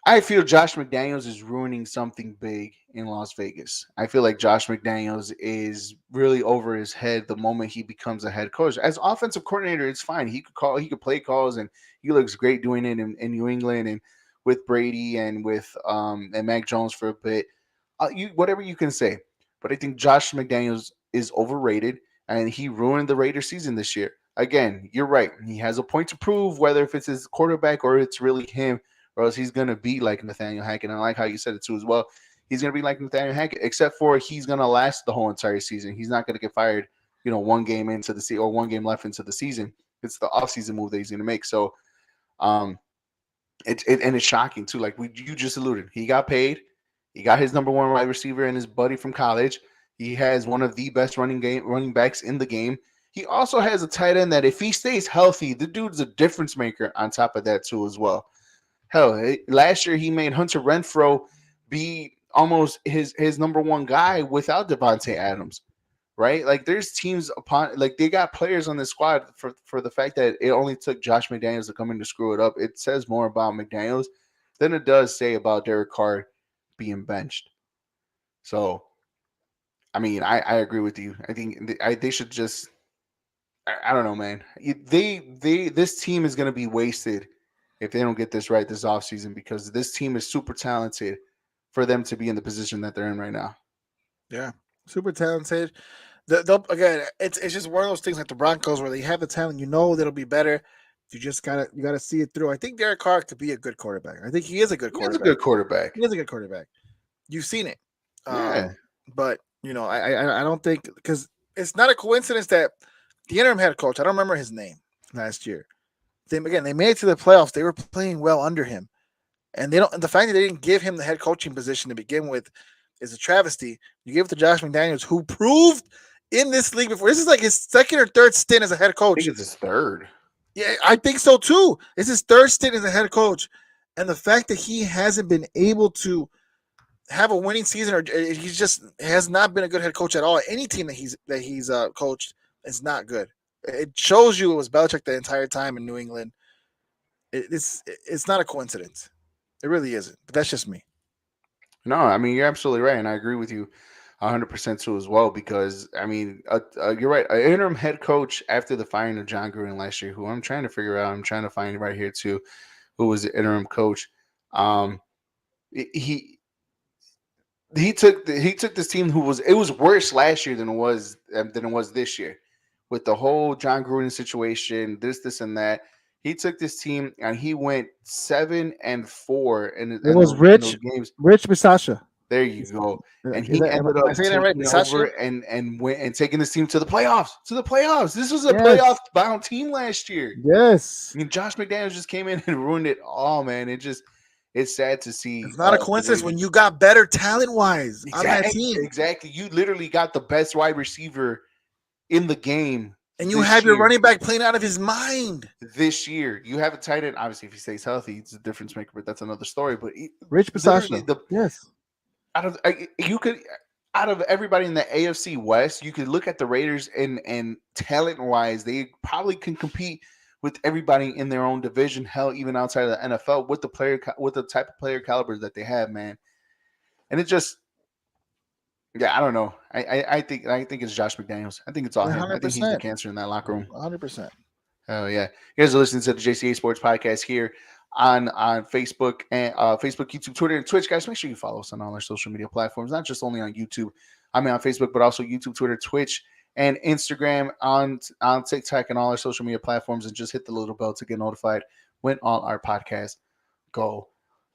I feel Josh McDaniels is ruining something big in Las Vegas. I feel like Josh McDaniels is really over his head the moment he becomes a head coach. As offensive coordinator, it's fine. He could play calls, and he looks great doing it in New England and with Brady and with and Mac Jones for a bit. Whatever you can say, but I think Josh McDaniels is overrated, and he ruined the Raiders season this year. Again, you're right. He has a point to prove, whether if it's his quarterback or it's really him, or else he's going to be like Nathaniel Hackett. And I like how you said it too as well. He's going to be like Nathaniel Hackett, except for he's going to last the whole entire season. He's not going to get fired, 1 game into the season or 1 game left into the season. It's the offseason move that he's going to make. So it's shocking too. Like you just alluded, he got paid. He got his number 1 wide receiver and his buddy from college. He has one of the best running backs in the game. He also has a tight end that if he stays healthy, the dude's a difference maker on top of that too as well. Hell, last year he made Hunter Renfro be almost his number one guy without Devontae Adams, right? Like there's teams upon like they got players on this squad for the fact that it only took Josh McDaniels to come in to screw it up. It says more about McDaniels than it does say about Derek Carr being benched. So, I mean, I agree with you. I think they should just. I don't know, man. This team is going to be wasted if they don't get this right this offseason because this team is super talented for them to be in the position that they're in right now. Yeah, super talented. Again, it's just one of those things like the Broncos where they have the talent, that'll be better. You just gotta see it through. I think Derek Carr could be a good quarterback. I think he is a good quarterback. He is a good quarterback. He is a good quarterback. You've seen it. Yeah. But I don't think because it's not a coincidence that the interim head coach, I don't remember his name last year. They made it to the playoffs. They were playing well under him. And the fact that they didn't give him the head coaching position to begin with is a travesty. You give it to Josh McDaniels, who proved in this league before. This is like his second or third stint as a head coach. I think it's his third. Yeah, I think so too. It's his third stint as a head coach. And the fact that he hasn't been able to have a winning season, or he just has not been a good head coach at all. Any team that he's coached is not good. It shows you it was Belichick the entire time in New England. It's not a coincidence. It really isn't. But that's just me. No, I mean, you're absolutely right. And I agree with you 100% too as well, because, I mean, you're right. An interim head coach after the firing of John Gruden last year, who I'm trying to figure out, I'm trying to find right here too, who was the interim coach. He took this team it was worse last year than it was this year, with the whole John Gruden situation, this and that. He took this team and he went 7-4 in was those games. Rich Bisaccia. There you go. And he ended am I up saying that right? taking over and went and taking this team to the playoffs. This was a playoff bound team last year. Yes. I mean, Josh McDaniels just came in and ruined it all, man. It's sad to see. It's not a coincidence when you got better talent-wise on that team. Exactly. You literally got the best wide receiver in the game. And you have your running back playing out of his mind. This year, you have a tight end. Obviously, if he stays healthy, it's a difference maker, but that's another story. But Rich Bisaccia. Yes. Out of everybody in the AFC West, you could look at the Raiders and talent-wise, they probably can compete with everybody in their own division, hell, even outside of the NFL, with the type of player caliber that they have, man. And it just, yeah, I don't know. I think it's Josh McDaniels. I think it's all him. 100%. I think he's the cancer in that locker room. 100%. Oh yeah. You guys are listening to the Jca Sports Podcast here on Facebook and Facebook, YouTube, Twitter, and Twitch. Guys, make sure you follow us on all our social media platforms, not just only on YouTube. I mean on Facebook, but also YouTube, Twitter, Twitch, and Instagram, on TikTok, and all our social media platforms, and just hit the little bell to get notified when all our podcasts go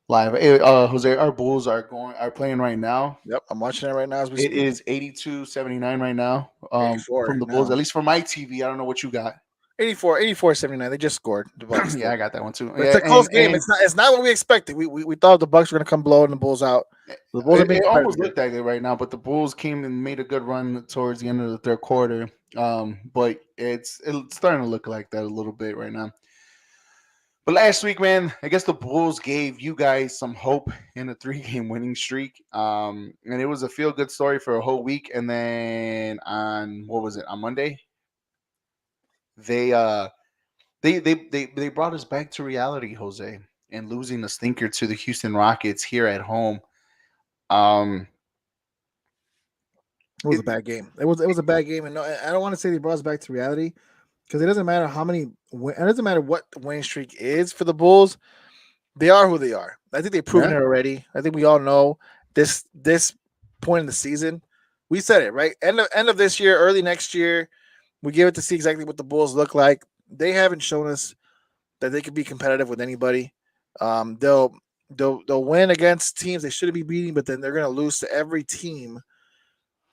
live. Hey, Jose, our Bulls are playing right now. Yep, I'm watching it right now. It is 82-79 right now from the Bulls, at least for my TV. I don't know what you got. 84-79. They just scored. The Bucks. Yeah, I got that one too. It's a close game. It's not what we expected. We thought the Bucks were going to come blowing the Bulls out. The Bulls it almost looked like it right now, but the Bulls came and made a good run towards the end of the third quarter. But it's starting to look like that a little bit right now. But last week, man, I guess the Bulls gave you guys some hope in a 3-game winning streak. And it was a feel-good story for a whole week. And then on Monday, they brought us back to reality, Jose, and losing a stinker to the Houston Rockets here at home. It was a bad game. It was a bad game, and no, I don't want to say they brought us back to reality, because it doesn't matter it doesn't matter what the winning streak is for the Bulls. They are who they are. I think they've proven it already. I think we all know this point in the season. We said it, right? End of this year, early next year, we give it to see exactly what the Bulls look like. They haven't shown us that they could be competitive with anybody. They'll win against teams they shouldn't be beating, but then they're going to lose to every team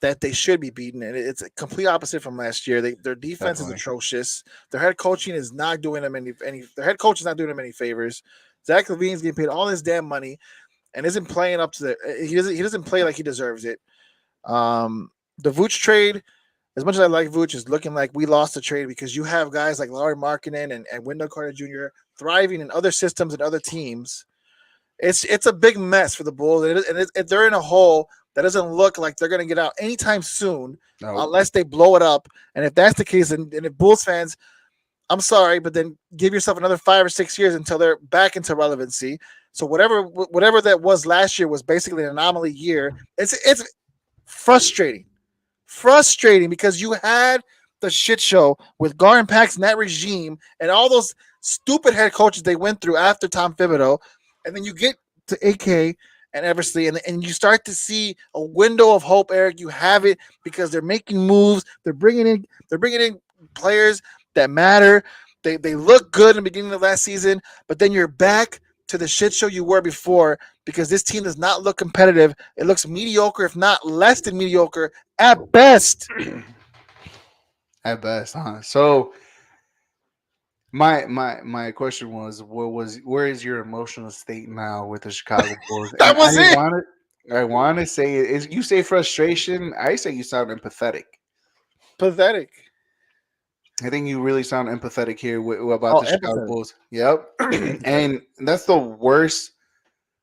that they should be beating. And it's a complete opposite from last year. Their defense is atrocious. Their head coaching is not doing them any. Their head coach is not doing them any favors. Zach LaVine's getting paid all his damn money and isn't playing up to he doesn't play like he deserves it. The Vooch trade, as much as I like Vooch, is looking like we lost the trade because you have guys like Larry Markkinen and Wendell Carter Jr. thriving in other systems and other teams. It's a big mess for the Bulls, and they're in a hole that doesn't look like they're going to get out anytime soon No, unless they blow it up. And if that's the case, and if Bulls fans, I'm sorry, but then give yourself another 5 or 6 years until they're back into relevancy. So whatever that was last year was basically an anomaly year. It's frustrating because you had the shit show with Garden Pax and that regime and all those stupid head coaches they went through after Tom Thibodeau, and then you get to AK and Eversley, and you start to see a window of hope. Eric, you have it because they're making moves. They're bringing in players that matter. They look good in the beginning of last season, but then you're back to the shit show you were before because this team does not look competitive. It looks mediocre, if not less than mediocre at best. at best, huh? So my question was, where is your emotional state now with the Chicago Bulls? That And was it. I want to say is you say frustration. I say you sound empathetic. Pathetic. I think you really sound empathetic here about Oh, the Chicago empathetic. Bulls. Yep, and that's the worst.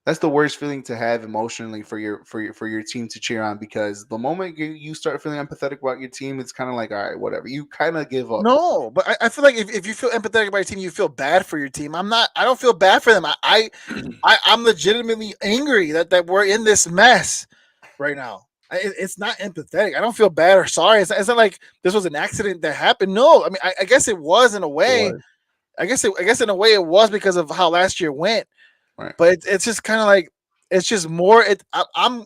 That's the worst feeling to have emotionally for your team to cheer on, because the moment you start feeling empathetic about your team, it's kind of like, all right, whatever. You kind of give up. No, but I feel like if you feel empathetic about your team, you feel bad for your team. I'm not. I don't feel bad for them. I'm legitimately angry that we're in this mess right now. It's not empathetic. I don't feel bad or sorry. It's not like this was an accident that happened. No, I mean I guess it was in a It way. was I guess in a way it was because of how last year went. right. But it's just kind of like it's just more. I'm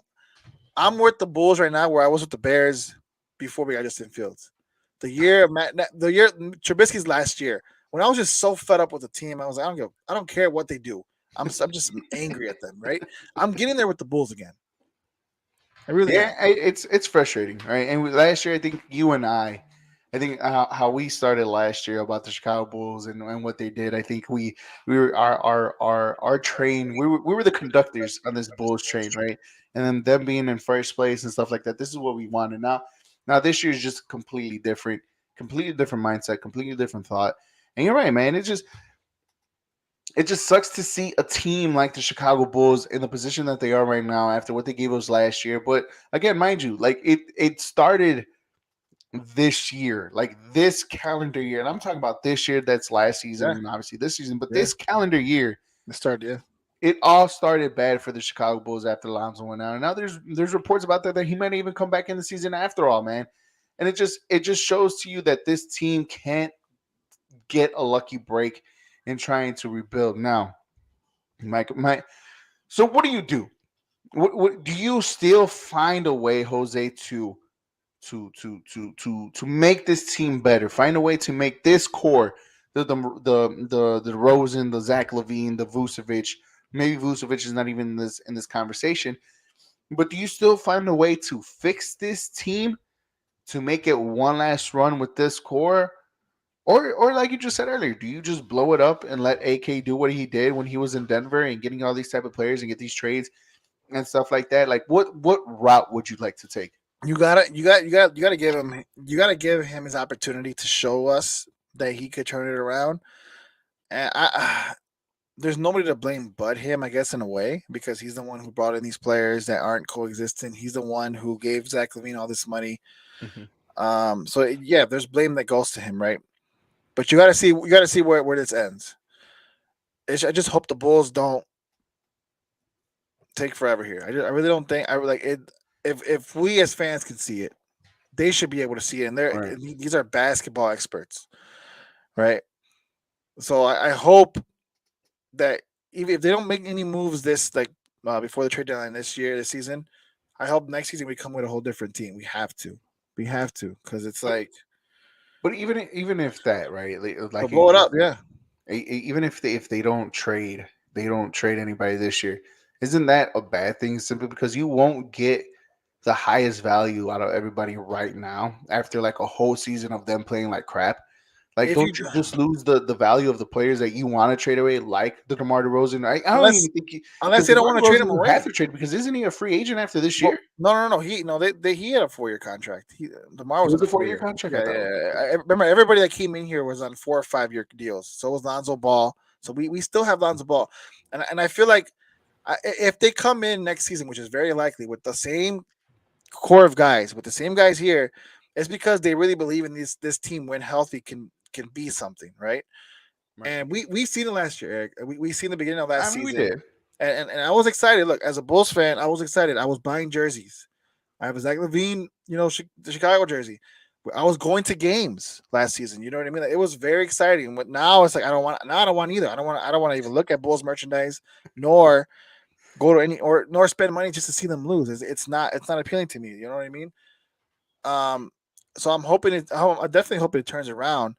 with the Bulls right now where I was with the Bears before we got Justin Fields. The year Trubisky's last year, when I was just so fed up with the team, I was like, I don't care what they do. I'm just angry at them, right? I'm getting there with the Bulls again. I really am. Yeah, it's frustrating, right? And last year, I think you and I think how we started last year about the Chicago Bulls and what they did. I think we were our train. We were the conductors on this Bulls train, right? And then them being in first place and stuff like that. This is what we wanted. Now this year is just completely different mindset, completely different thought. And you're right, man. It just sucks to see a team like the Chicago Bulls in the position that they are right now after what they gave us last year. But again, mind you, like it started this year, like this calendar year, and I'm talking about this year. That's last season, Yeah, and obviously this season. But yeah. this calendar year, It started. Yeah, it all started bad for the Chicago Bulls after Lonzo went out. And now there's reports about that he might even come back in the season after all, man. And it just shows to you that this team can't get a lucky break in trying to rebuild. Now, my so what do you do? What do you still find a way, Jose, to make this team better? Find a way to make this core, the Rosen, the Zach Levine, the Vucevic. Maybe Vucevic is not even in this conversation, but do you still find a way to fix this team to make it one last run with this core? Or like you just said earlier, do you just blow it up and let AK do what he did when he was in Denver and getting all these type of players and get these trades and stuff like that? Like what route would you like to take? you gotta give him his opportunity to show us that he could turn it around. And there's nobody to blame but him, I guess, in a way, because he's the one who brought in these players that aren't coexistent. He's the one who gave Zach Levine all this money. Mhm. So yeah, there's blame that goes to him, right? But you gotta see where this ends. I just hope the Bulls don't take forever here. I really don't think I like it. If we as fans can see it, they should be able to see it. And Right. these are basketball experts, right? So I hope that even if they don't make any moves before the trade deadline this season, I hope next season we come with a whole different team. We have to, because it's But like but even if that, right, they'll like you blow it just up. said, Yeah, even if they don't trade anybody this year, isn't that a bad thing? Simply because you won't get the highest value out of everybody right now after like a whole season of them playing like crap. Like, if you don't you just lose the value of the players that you want to trade away, like the DeMar DeRozan? I don't unless even think unless because they don't DeMar want to trade DeRozan him you have away. to trade because isn't he a free agent after this Well, year? no. He had a 4-year contract. DeMar It was was on a a 4-year 4-year. contract. Yeah, I thought. yeah. I remember everybody that came in here was on 4 or 5-year deals. So was Lonzo Ball. So we still have Lonzo Ball, and I feel like if they come in next season, which is very likely, with the same core of guys, with the same guys here, it's because they really believe in this team when healthy can be something, right? Right. And we seen it last year, Eric. We seen the beginning of last I mean, we season, did. and I was excited. Look, as a Bulls fan, I was excited. I was buying jerseys. I have a Zach LaVine, the Chicago jersey. I was going to games last season. You know what I mean? Like, it was very exciting. But now it's like I don't want. Now I don't want either. I don't want to even look at Bulls merchandise, nor go to any or nor spend money just to see them lose. It's not appealing to me. You know what I mean? Um, so I'm hoping I definitely hope it turns around.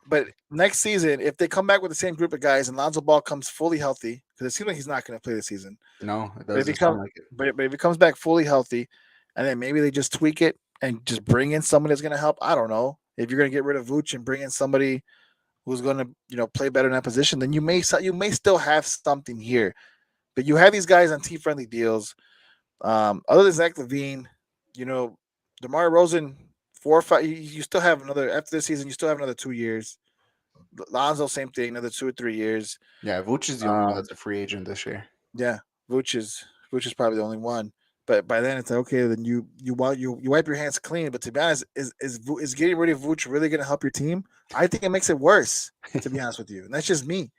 But next season, if they come back with the same group of guys and Lonzo Ball comes fully healthy, because it seems like he's not going to play this season. No, it But if he doesn't sound comes, like it. but if he comes back fully healthy, and then maybe they just tweak it and just bring in somebody that's going to help. I don't know. If you're going to get rid of Vooch and bring in somebody who's going to play better in that position, then you may still have something here. But you have these guys on team friendly deals. Other than Zach LaVine, DeMar DeRozan, 4 or 5. You still have another after this season. You still have another 2 years. Lonzo, same thing, another 2 or 3 years. Yeah, Vooch is the only one that's a free agent this year. Yeah, Vooch is probably the only one. But by then it's like, okay, then you wipe your hands clean. But to be honest, is getting rid of Vooch really going to help your team? I think it makes it worse. To be honest with you, and that's just me.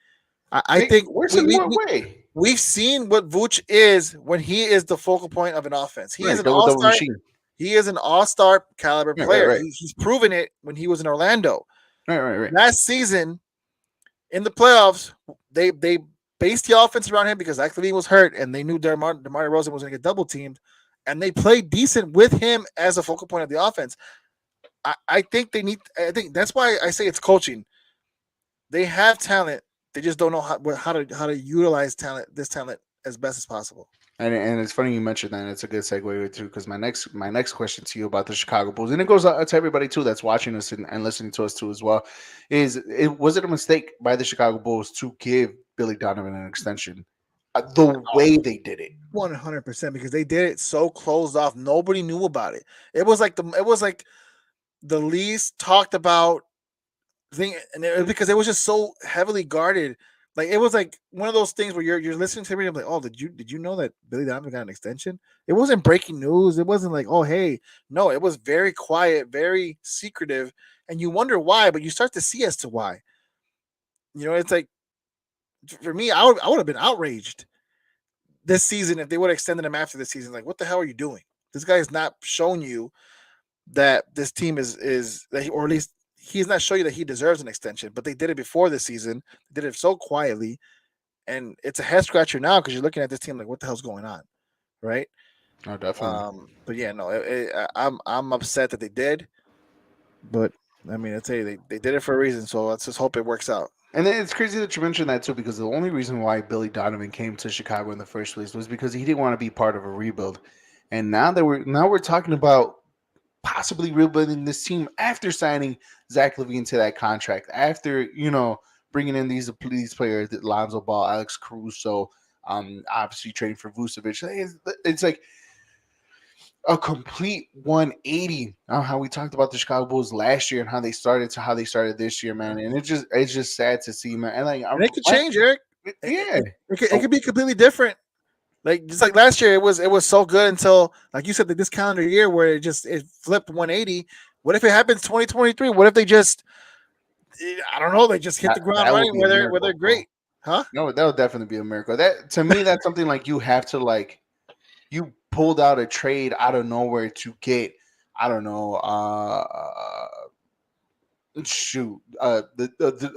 I think worse in what way? we've seen what Vooch is when he is the focal point of an offense. He is an all-star. Machine. He is an all-star caliber player. Right. He's proven it when he was in Orlando. Right. Last season, in the playoffs, they based the offense around him because Zach LaVine was hurt, and they knew DeMar DeRozan was going to get double teamed, and they played decent with him as a focal point of the offense. I think that's why I say it's coaching. They have talent. They just don't know how to utilize this talent as best as possible. And it's funny you mentioned that. And it's a good segue too, because my next question to you about the Chicago Bulls, and it goes out to everybody too that's watching us and listening to us too as well, was it a mistake by the Chicago Bulls to give Billy Donovan an extension? The way they did it, 100%, because they did it so closed off. Nobody knew about it. It was like the least talked about thing, and because it was just so heavily guarded. Like, it was like one of those things where you're listening to me and like, oh, did you know that Billy Donovan got an extension? It wasn't breaking news. It wasn't like, oh, hey, no, it was very quiet, very secretive, and you wonder why, but you start to see as to why. It's like, for me, I would have been outraged this season if they would have extended him after this season. Like, what the hell are you doing? This guy has not shown you that this team is that or at least he's not showing you that he deserves an extension. But they did it before this season. They did it so quietly, and it's a head scratcher now because you're looking at this team like, what the hell's going on, right? oh, definitely. But yeah, no, I'm upset that they did, but I mean, I tell you, they did it for a reason. So let's just hope it works out. And then it's crazy that you mentioned that too, because the only reason why Billy Donovan came to Chicago in the first place was because he didn't want to be part of a rebuild. And now we're talking about possibly rebuilding this team after signing Zach LaVine to that contract, after bringing in these players, Lonzo Ball, Alex Caruso, obviously trading for Vucevic. It's like a complete 180 on how we talked about the Chicago Bulls last year and how they started to how they started this year, man. And it's just sad to see, man. And like, And it could change, Eric. Yeah, it could be completely different. Like, just like last year, it was so good until, like you said, this calendar year where it flipped 180. What if it happens 2023? What if they just, I don't know, they just hit the ground running where they're great, huh? No, that would definitely be a miracle. That, to me, that's something like you have to, like, you pulled out a trade out of nowhere to get, I don't know, the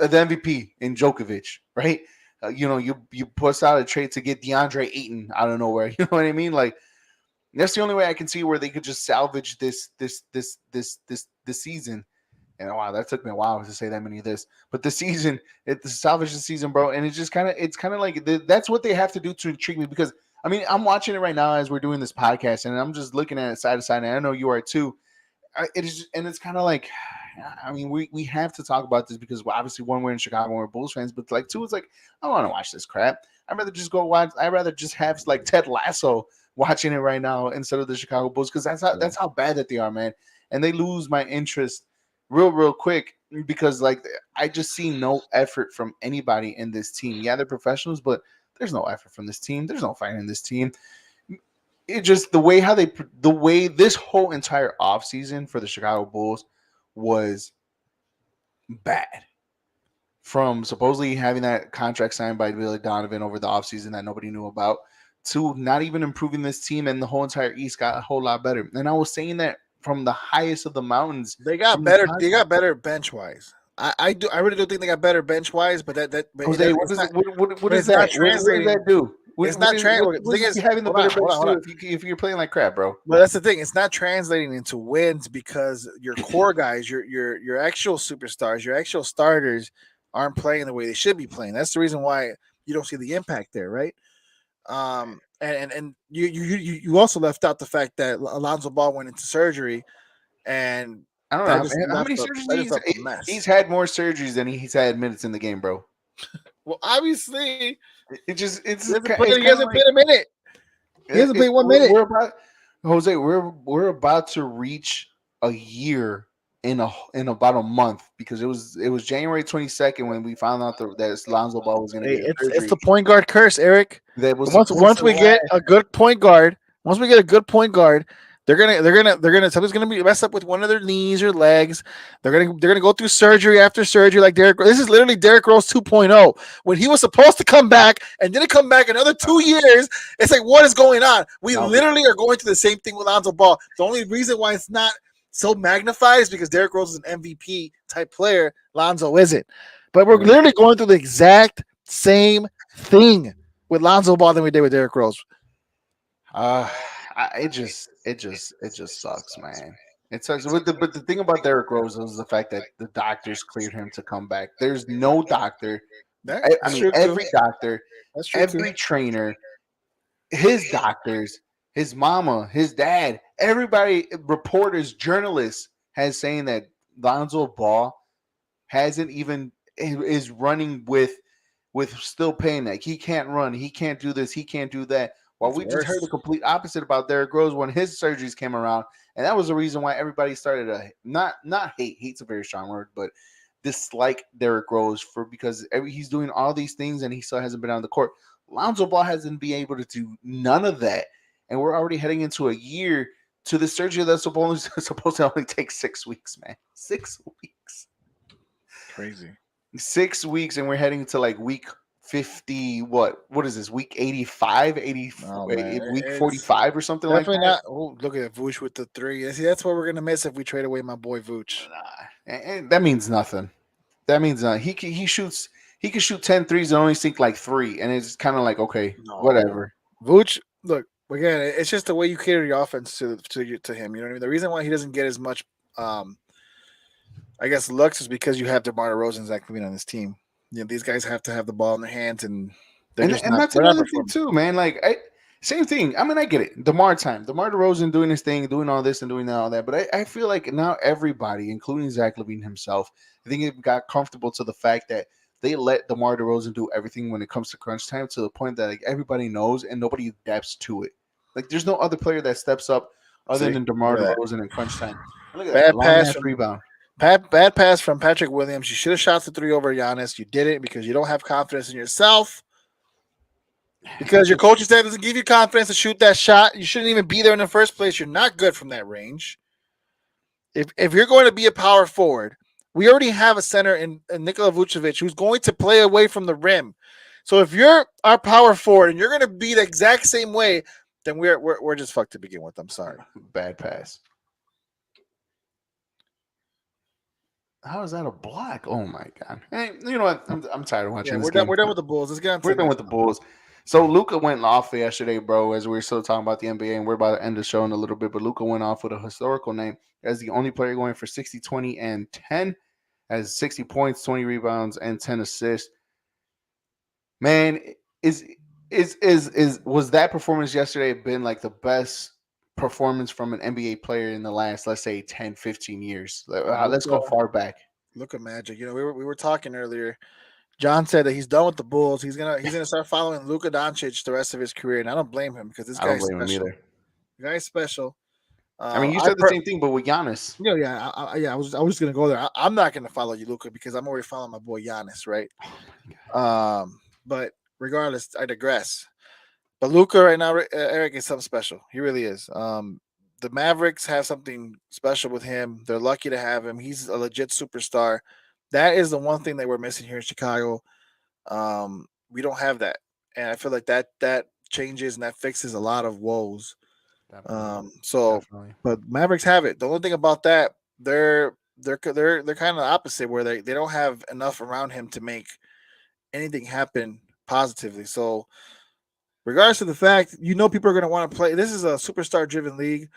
MVP in Djokovic, right? You push out a trade to get DeAndre Ayton out of nowhere. You know what I mean? Like, that's the only way I can see where they could just salvage this season. And wow, that took me a while to say that many of this. But the season, salvage the season, bro. And it's kind of like that's what they have to do to intrigue me, because I mean, I'm watching it right now as we're doing this podcast, and I'm just looking at it side to side. And I know you are too. It's kind of like, I mean, we have to talk about this because obviously one, we're in Chicago, and we're Bulls fans, but like two, it's like I don't want to watch this crap. I'd rather just go watch. I'd rather just have like Ted Lasso watching it right now instead of the Chicago Bulls because that's how bad that they are, man. And they lose my interest real quick because like I just see no effort from anybody in this team. Yeah, they're professionals, but there's no effort from this team. There's no fight in this team. It just the way this whole entire offseason for the Chicago Bulls was bad. From supposedly having that contract signed by Billy Donovan over the offseason that nobody knew about to not even improving this team, and the whole entire East got a whole lot better. And I was saying that from the highest of the mountains. They got better. They got better bench wise. I really do think they got better bench wise, but Jose, what does that? What does that do? It's not translating. What is having the better bench do if you're playing like crap, bro? But that's the thing. It's not translating into wins because your core guys, your actual superstars, your actual starters aren't playing the way they should be playing. That's the reason why you don't see the impact there, right? And you also left out the fact that Alonzo Ball went into surgery, and I don't know how many surgeries he's had. More surgeries than he's had minutes in the game, bro. Well, obviously, he hasn't played a minute. He hasn't played 1 minute. We're about to reach a year in about a month because it was January 22nd when we found out that Lonzo Ball was going to get surgery. It's the point guard curse, Eric. That was once we get a good point guard, somebody's gonna be messed up with one of their knees or legs. They're gonna go through surgery after surgery like Derrick. This is literally Derrick Rose 2.0 when he was supposed to come back and didn't come back another 2 years. It's like, what is going on? We literally are going through the same thing with Lonzo Ball. The only reason why it's not so magnified is because Derrick Rose is an MVP type player. Lonzo isn't. But we're literally going through the exact same thing with Lonzo Ball than we did with Derrick Rose. It just sucks, man. It sucks. But the thing about Derrick Rose is the fact that the doctors cleared him to come back. There's no doctor. Every doctor, every trainer, his doctors, his mama, his dad, everybody, reporters, journalists, has saying that Lonzo Ball is running with still pain. Like he can't run, he can't do this, he can't do that. Well, we just heard the complete opposite about Derrick Rose when his surgeries came around, and that was the reason why everybody started to not hate. Hate's a very strong word, but dislike Derrick Rose because he's doing all these things and he still hasn't been on the court. Lonzo Ball hasn't been able to do none of that, and we're already heading into a year to the surgery that's supposed to only take 6 weeks, man. 6 weeks, crazy. 6 weeks, and we're heading to like week 50. What is this, week 85, week 45 or something like that? Definitely not. Oh, look at Vooch with the 3. See, that's what we're gonna miss if we trade away my boy Vooch. And that means nothing. That means nothing. He can shoot 10 threes and only sink like 3, and it's kind of like, okay, whatever. Vooch, look, again, it's just the way you cater your offense to him. You know what I mean? The reason why he doesn't get as much I guess looks is because you have DeMar DeRozan and Zach LaVine on this team. You know, these guys have to have the ball in their hands, and that's another thing too, man. Like, same thing. I mean, I get it. DeMar DeRozan doing his thing, doing all this and doing all that. But I feel like now everybody, including Zach LaVine himself, I think it got comfortable to the fact that they let DeMar DeRozan do everything when it comes to crunch time, to the point that like everybody knows and nobody adapts to it. Like, there's no other player that steps up other than DeMar DeRozan in crunch time. Look at that pass rebound. Bad pass from Patrick Williams. You should have shot the 3 over Giannis. You didn't because you don't have confidence in yourself. Because your coaching staff doesn't give you confidence to shoot that shot. You shouldn't even be there in the first place. You're not good from that range. If you're going to be a power forward, we already have a center in Nikola Vucevic who's going to play away from the rim. So if you're our power forward and you're going to be the exact same way, then we're just fucked to begin with. I'm sorry. Bad pass. How is that a block? Oh my god! Hey, you know what? I'm tired of watching. We're done with the Bulls. Let's get on. We're done with the Bulls. So Luka went off yesterday, bro. As we were still talking about the NBA, and we're about to end the show in a little bit. But Luka went off with a historical name as the only player going for 60, 20, and 10, has 60 points, 20 rebounds, and 10 assists. Man, was that performance yesterday been like the best performance from an NBA player in the last, let's say, 10, 15 years. Let's go Luka, far back. Luka Magic. You know, we were talking earlier. John said that he's done with the Bulls. He's gonna start following Luka Doncic the rest of his career, and I don't blame him because this I don't guy's blame him special. either. The guy's special. I mean, you I said the per- same thing, but with Giannis. I was gonna go there. I'm not gonna follow you, Luka, because I'm already following my boy Giannis, right? But regardless, I digress. But Luka right now, Eric, is something special. He really is. The Mavericks have something special with him. They're lucky to have him. He's a legit superstar. That is the one thing that we're missing here in Chicago. We don't have that, and I feel like that changes and that fixes a lot of woes. So, Definitely. but Mavericks have it. The only thing about that, they're kind of the opposite, where they don't have enough around him to make anything happen positively. So, regardless of the fact, people are going to want to play. This is a superstar driven league.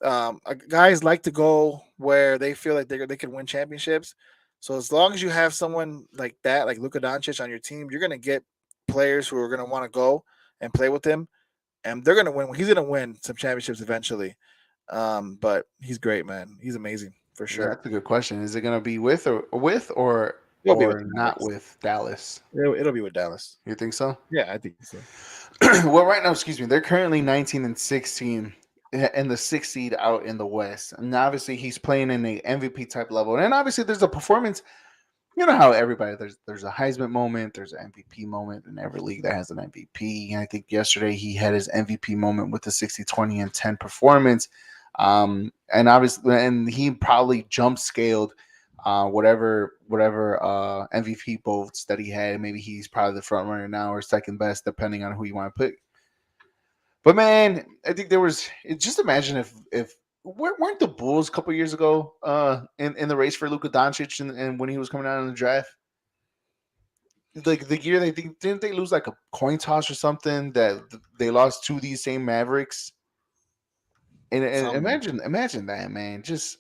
Guys like to go where they feel like they can win championships. So as long as you have someone like that, like Luka Doncic on your team, you're going to get players who are going to want to go and play with him, and they're going to win. He's going to win some championships eventually. But he's great, man. He's amazing for Yeah, sure. that's a good question. Is it going to be with or It'll be with the not Mavericks. with Dallas? It'll be with Dallas. You think so? Yeah, I think so. Well, right now, excuse me, they're currently 19 and 16 and the 6th seed out in the West. And obviously he's playing in a MVP type level. And obviously there's a performance. You know how everybody there's a Heisman moment, there's an MVP moment in every league that has an MVP. And I think yesterday he had his MVP moment with the 60, 20, and 10 performance. And obviously, and he probably jump scaled whatever MVP votes that he had. Maybe he's probably the front runner now or second best, depending on who you want to pick. But man, I think just imagine if weren't the Bulls a couple years ago in the race for Luka Doncic and when he was coming out in the draft, like the year didn't they lose like a coin toss or something that they lost to these same Mavericks. And imagine that, man. Just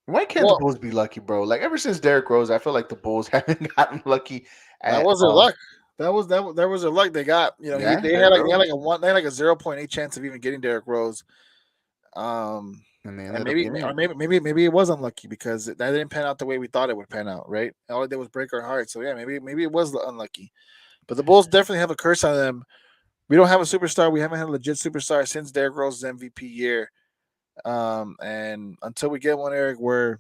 why can't the Bulls be lucky, bro? Like ever since Derrick Rose, I feel like the Bulls haven't gotten lucky. That was their luck. That was their luck. They got they had like a 0.8 chance of even getting Derrick Rose. And maybe it was unlucky because that didn't pan out the way we thought it would pan out, right? All it did was break our heart. So yeah, maybe it was unlucky. But the Bulls definitely have a curse on them. We don't have a superstar. We haven't had a legit superstar since Derrick Rose's MVP year. And until we get one, Eric, we're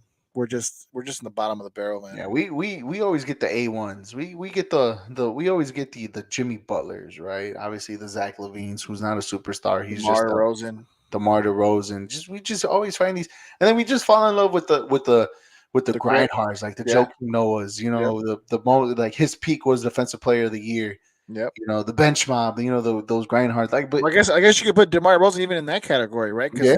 just in the bottom of the barrel, man. Yeah, we always get the A1s. We get we always get the Jimmy Butlers, right? Obviously the Zach LaVines, who's not a superstar. He's DeMar just DeRozan. DeMar DeRozan. We just always find these, and then we just fall in love with the grindhards, like the Joakim Noahs. The moment like his peak was Defensive Player of the Year. Yep. The bench mob. Those grindhards. Like, but I guess you could put DeMar DeRozan even in that category, right? Because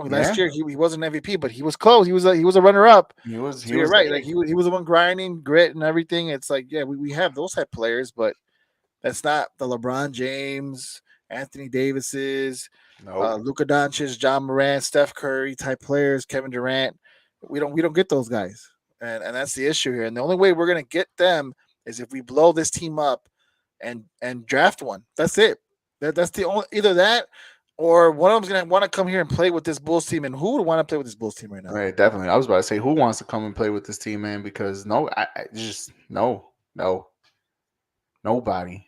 last year he wasn't MVP, but he was close. He was a runner up. He was. You're right. Like he was the one grinding, grit, and everything. It's like we have those type players, but that's not the LeBron James, Anthony Davises, Luka Doncic, John Morant, Steph Curry type players, Kevin Durant. We don't get those guys, and that's the issue here. And the only way we're gonna get them is if we blow this team up and draft one. That's it. That's the only either that or one of them's gonna want to come here and play with this Bulls team. And who would want to play with this Bulls team right now? Right, definitely. I was about to say who wants to come and play with this team, man? Because nobody.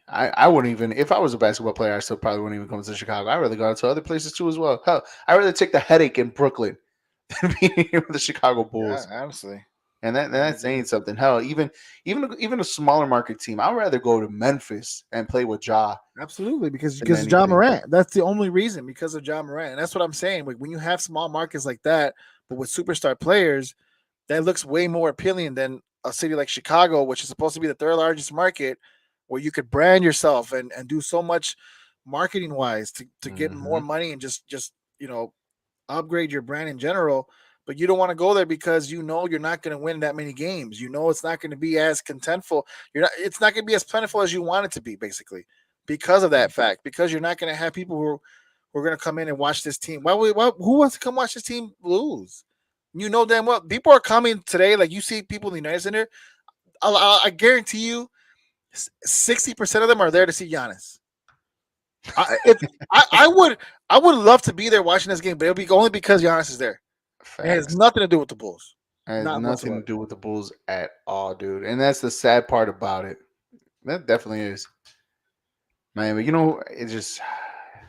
I wouldn't even if I was a basketball player. I still probably wouldn't even come to Chicago. I'd rather go to other places too as well. Hell, I'd rather take the headache in Brooklyn than being here with the Chicago Bulls. Yeah, honestly. And that's saying something. Hell, even a smaller market team, I'd rather go to Memphis and play with Ja. Absolutely, because of Ja Morant. That's the only reason, because of Ja Morant. And that's what I'm saying. Like when you have small markets like that, but with superstar players, that looks way more appealing than a city like Chicago, which is supposed to be the third largest market, where you could brand yourself and do so much marketing wise to get more money and just upgrade your brand in general. But you don't want to go there because you're not going to win that many games. It's not going to be as contentful. It's not going to be as plentiful as you want it to be, basically, because of that fact. Because you're not going to have people who are going to come in and watch this team. Who wants to come watch this team lose? Damn well people are coming today. Like you see people in the United Center. I guarantee you, 60% of them are there to see Giannis. I would love to be there watching this game, but it'll be only because Giannis is there. It has Facts. nothing to do with the Bulls. It has Not nothing whatsoever. to do with the Bulls at all, dude. And that's the sad part about it. That definitely is. Man, but it just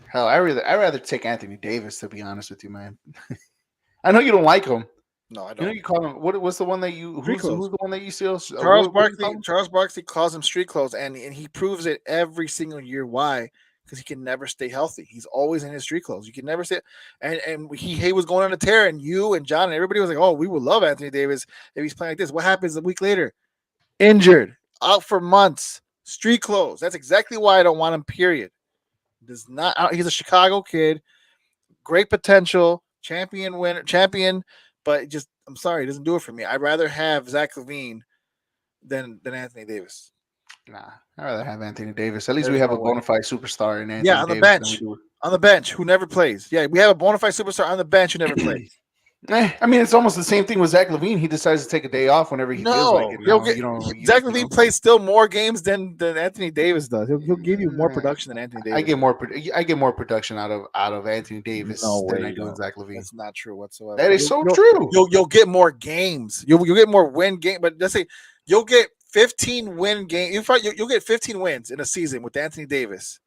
hell, I rather take Anthony Davis, to be honest with you, man. I know you don't like him. No, I You don't. know you call him what's the one that you Street who's the one that you still Charles what do you call Barkley. him? Charles Barkley calls him street clothes, and he proves it every single year. Why? Because he can never stay healthy. He's always in his street clothes. You can never say. And he was going on a tear, and you and John and everybody was like, "Oh, we would love Anthony Davis if he's playing like this." What happens a week later? Injured, out for months, street clothes. That's exactly why I don't want him. Period. Does not. He's a Chicago kid, great potential, champion, but just I'm sorry, it doesn't do it for me. I'd rather have Zach LaVine than Anthony Davis. Nah, I'd rather have Anthony Davis. At least we There's have no a way. bona fide superstar in Anthony Yeah, on the Davis than bench. we do. On the bench, who never plays. Yeah, we have a bona fide superstar on the bench who never plays. I mean, it's almost the same thing with Zach LaVine. He decides to take a day off whenever he feels like it. he'll Now. get Zach LaVine plays still more games than Anthony Davis does. He'll give you more production than Anthony Davis. I get more production out of Anthony Davis than I do in Zach LaVine. That's not true whatsoever. That is so true. You'll get more games. You'll get more win game. But let's say you'll get 15 win game. You'll get 15 wins in a season with Anthony Davis,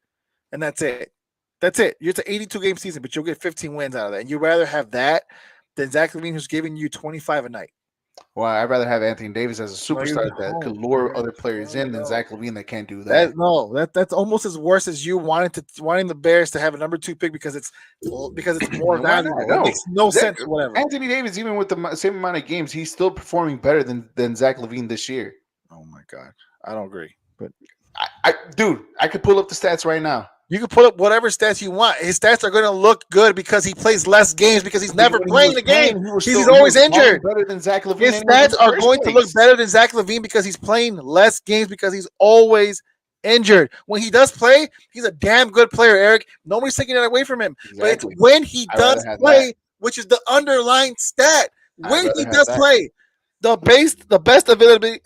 and that's it. That's it. It's an 82 game season, but you'll get 15 wins out of that. And you'd rather have that than Zach LaVine, who's giving you 25 a night. Well, I'd rather have Anthony Davis as a superstar that could lure other players in than Zach LaVine that can't do that. That's almost as worse as you wanting the Bears to have a number 2 pick because it's more valuable. It makes no sense. Whatever. Anthony Davis, even with the same amount of games, he's still performing better than Zach LaVine this year. Oh my god, I don't agree. But dude, I could pull up the stats right now. You can pull up whatever stats you want. His stats are going to look good because he plays less games because he's never playing the game. He's always injured. Better than Zach LaVine. His stats are going to look better than Zach LaVine because he's playing less games because he's always injured. When he does play, he's a damn good player, Eric. Nobody's taking that away from him. Exactly. But it's when he does play, which is the underlying stat. When he does play. The best ability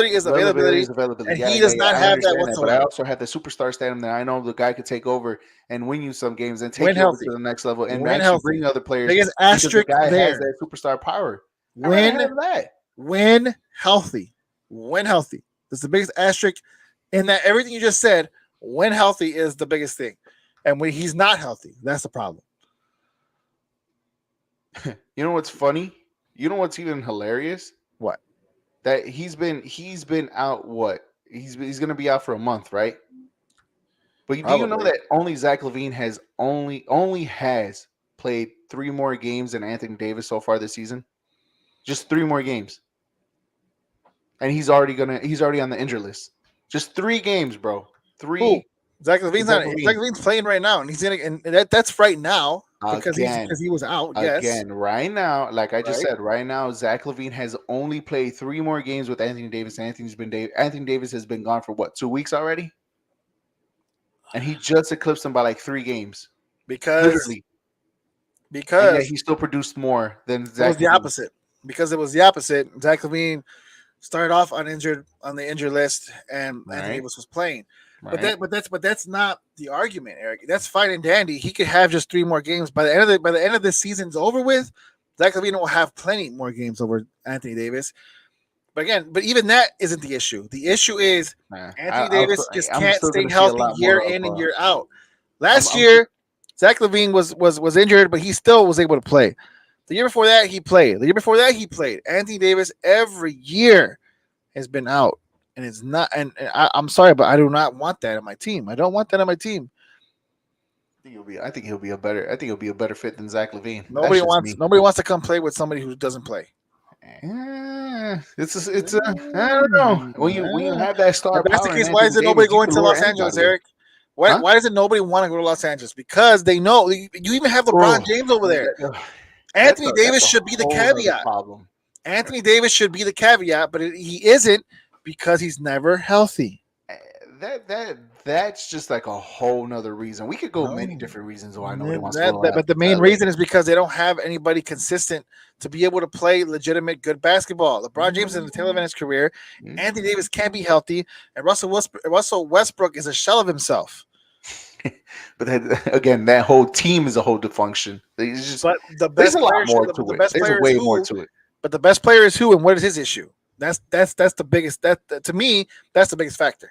is availability, and he does not have that whatsoever. But I also have the superstar status that I know the guy could take over and win you some games and take you over to the next level and actually bring other players. Biggest asterisk the guy there. has that superstar power. When healthy. That's the biggest asterisk in that everything you just said. When healthy is the biggest thing, and when he's not healthy, that's the problem. You know what's funny? You know what's even hilarious? What? That he's been out. What? He's going to be out for a month, right? But do you know that only Zach LaVine has only has played 3 more games than Anthony Davis so far this season? Just 3 more games, and he's already on the injured list. Just 3 games, bro. 3. Ooh. Zach LaVine's playing right now, and he's gonna, and that's right now. Because he was out, yes. Again, right now, like I just said, right now, Zach LaVine has only played 3 more games with Anthony Davis. Anthony Davis has been gone for 2 weeks already, and he just eclipsed him by like 3 games. Because he still produced more than Zach. It was the opposite. Because it was the opposite. Zach LaVine started off on the injured list, and Anthony Davis was playing. Right. But that's not the argument, Eric. That's fine and dandy. He could have just 3 more games. By the end of this season's over with, Zach LaVine will have plenty more games over Anthony Davis. But even that isn't the issue. The issue is Anthony Davis just can't stay healthy year in and year out. Last year, Zach LaVine was injured, but he still was able to play. The year before that, he played. The year before that, he played. Anthony Davis every year has been out. And it's not, and I'm sorry, but I do not want that on my team. I don't want that on my team. I think he'll be a better fit than Zach LaVine. Nobody wants to come play with somebody who doesn't play. I don't know. When you have that star, if that's the case, why isn't nobody going to Los Angeles, Eric? Why doesn't nobody want to go to Los Angeles? Because they know you even have LeBron James over there. Anthony Davis should be the caveat. Anthony Davis should be the caveat, but he isn't. Because he's never healthy. That's just like a whole nother reason. We could go many different reasons why nobody wants to go. But the main reason is because they don't have anybody consistent to be able to play legitimate good basketball. LeBron James is in the tail end of his career. Anthony Davis can't be healthy, and Russell Westbrook is a shell of himself. but then, again, that whole team is a whole dysfunction. It's just But the there's best a lot player, more to the it. best There's player is way more who? to it. But the best player is who, and what is his issue? That's the biggest. That to me, that's the biggest factor.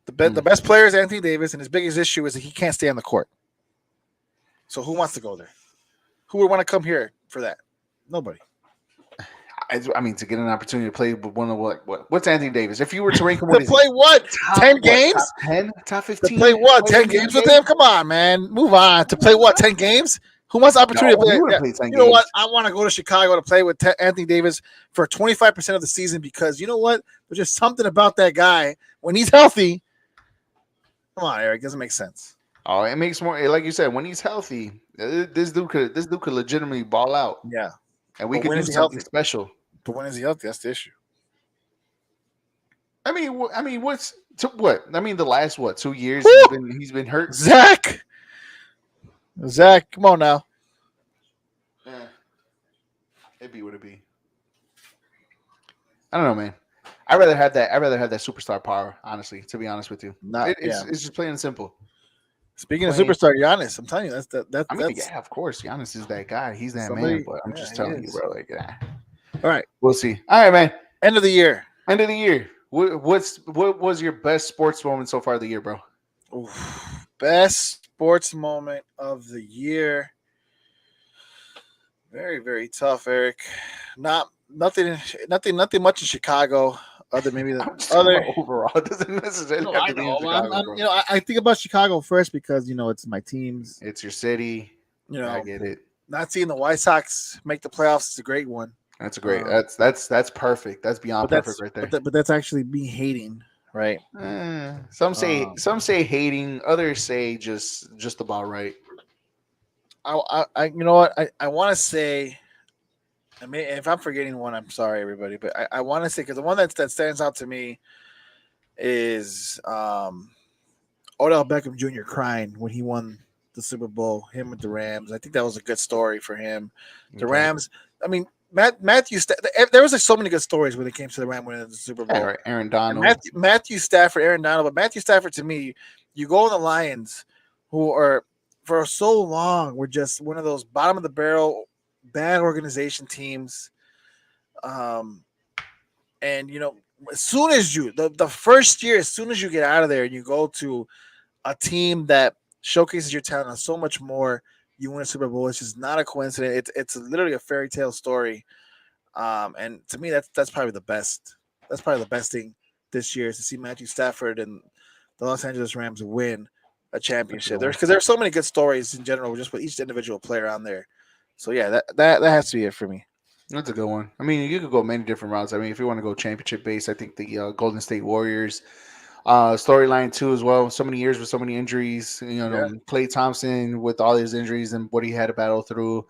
The best player is Anthony Davis, and his biggest issue is that he can't stay on the court. So who wants to go there? Who would want to come here for that? Nobody. I mean, to get an opportunity to play with one of what's Anthony Davis? If you were to rank him, To play what? 10 games? Top 10? Top 15? To play what? 10 games with him? Come on, man. Move on. To play what? 10 games? Who wants the opportunity to play? He wouldn't play 10 You know games. what? I want to go to Chicago to play with Anthony Davis for 25% of the season because you know what? There's just something about that guy when he's healthy. Come on, Eric. It doesn't make sense. Oh, it makes more, like you said, when he's healthy, this dude could legitimately ball out. Yeah. And we But could when do is he something healthy? special. But when is he healthy? That's the issue. I mean, what's to what? I mean, the last 2 years he's been hurt. Zach, come on now. Yeah. It be what it be. I don't know, man. I'd rather have that superstar power, honestly, to be honest with you. It's just plain and simple. Speaking of superstar Giannis, I'm telling you, that's yeah, of course. Giannis is that guy. He's that man, but I'm just telling you, bro. Like, all right. We'll see. All right, man. End of the year. What was your best sports moment so far of the year, bro? Oof. Best sports moment of the year. Very, very tough, Eric. Nothing much in Chicago. Other maybe the other overall doesn't necessarily have to be in Chicago. I think about Chicago first because it's my teams. It's your city. I get it. Not seeing the White Sox make the playoffs is a great one. That's great. That's perfect. That's beyond perfect right there. But that's actually me hating, right? Some say hating, others say just about right. I you know what I want to say. I mean, if I'm forgetting one, I'm sorry, everybody. But I want to say because the one that stands out to me is Odell Beckham Jr. crying when he won the Super Bowl. Him with the Rams. I think that was a good story for him. The Rams. I mean, Matthew. There was so many good stories when it came to the Rams winning the Super Bowl. Right. Aaron Donald, Matthew Stafford, Aaron Donald. But Matthew Stafford, to me, you go on the Lions, who are for so long were just one of those bottom of the barrel, bad organization teams. And as soon as the first year, as soon as you get out of there and you go to a team that showcases your talent and so much more, you win a Super Bowl. It's just not a coincidence. It's literally a fairy tale story. And to me, that's probably the best. That's probably the best thing this year is to see Matthew Stafford and the Los Angeles Rams win a championship. Because there's so many good stories in general, just with each individual player on there. So yeah, that has to be it for me. That's a good one. I mean, you could go many different routes. I mean, if you want to go championship based, I think the Golden State Warriors storyline too as well. So many years with so many injuries. Klay Thompson with all his injuries and what he had to battle through.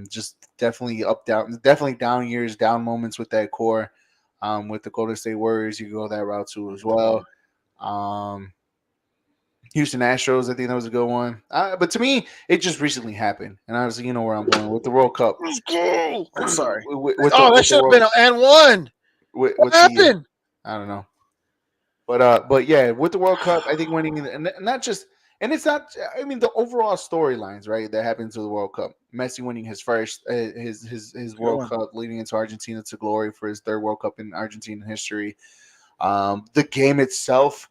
Just definitely definitely down years, down moments with that core. With the Golden State Warriors, you can go that route too as well. Houston Astros, I think that was a good one. But to me, it just recently happened. And obviously, you know where I'm going with the World Cup. I'm sorry. That should have been an one. What happened? I don't know. But yeah, with the World Cup, I think winning, and not just, and it's not, I mean, the overall storylines, right, that happened to the World Cup. Messi winning his first, his World Cup, leading into Argentina to glory for his third World Cup in Argentine history. The game itself,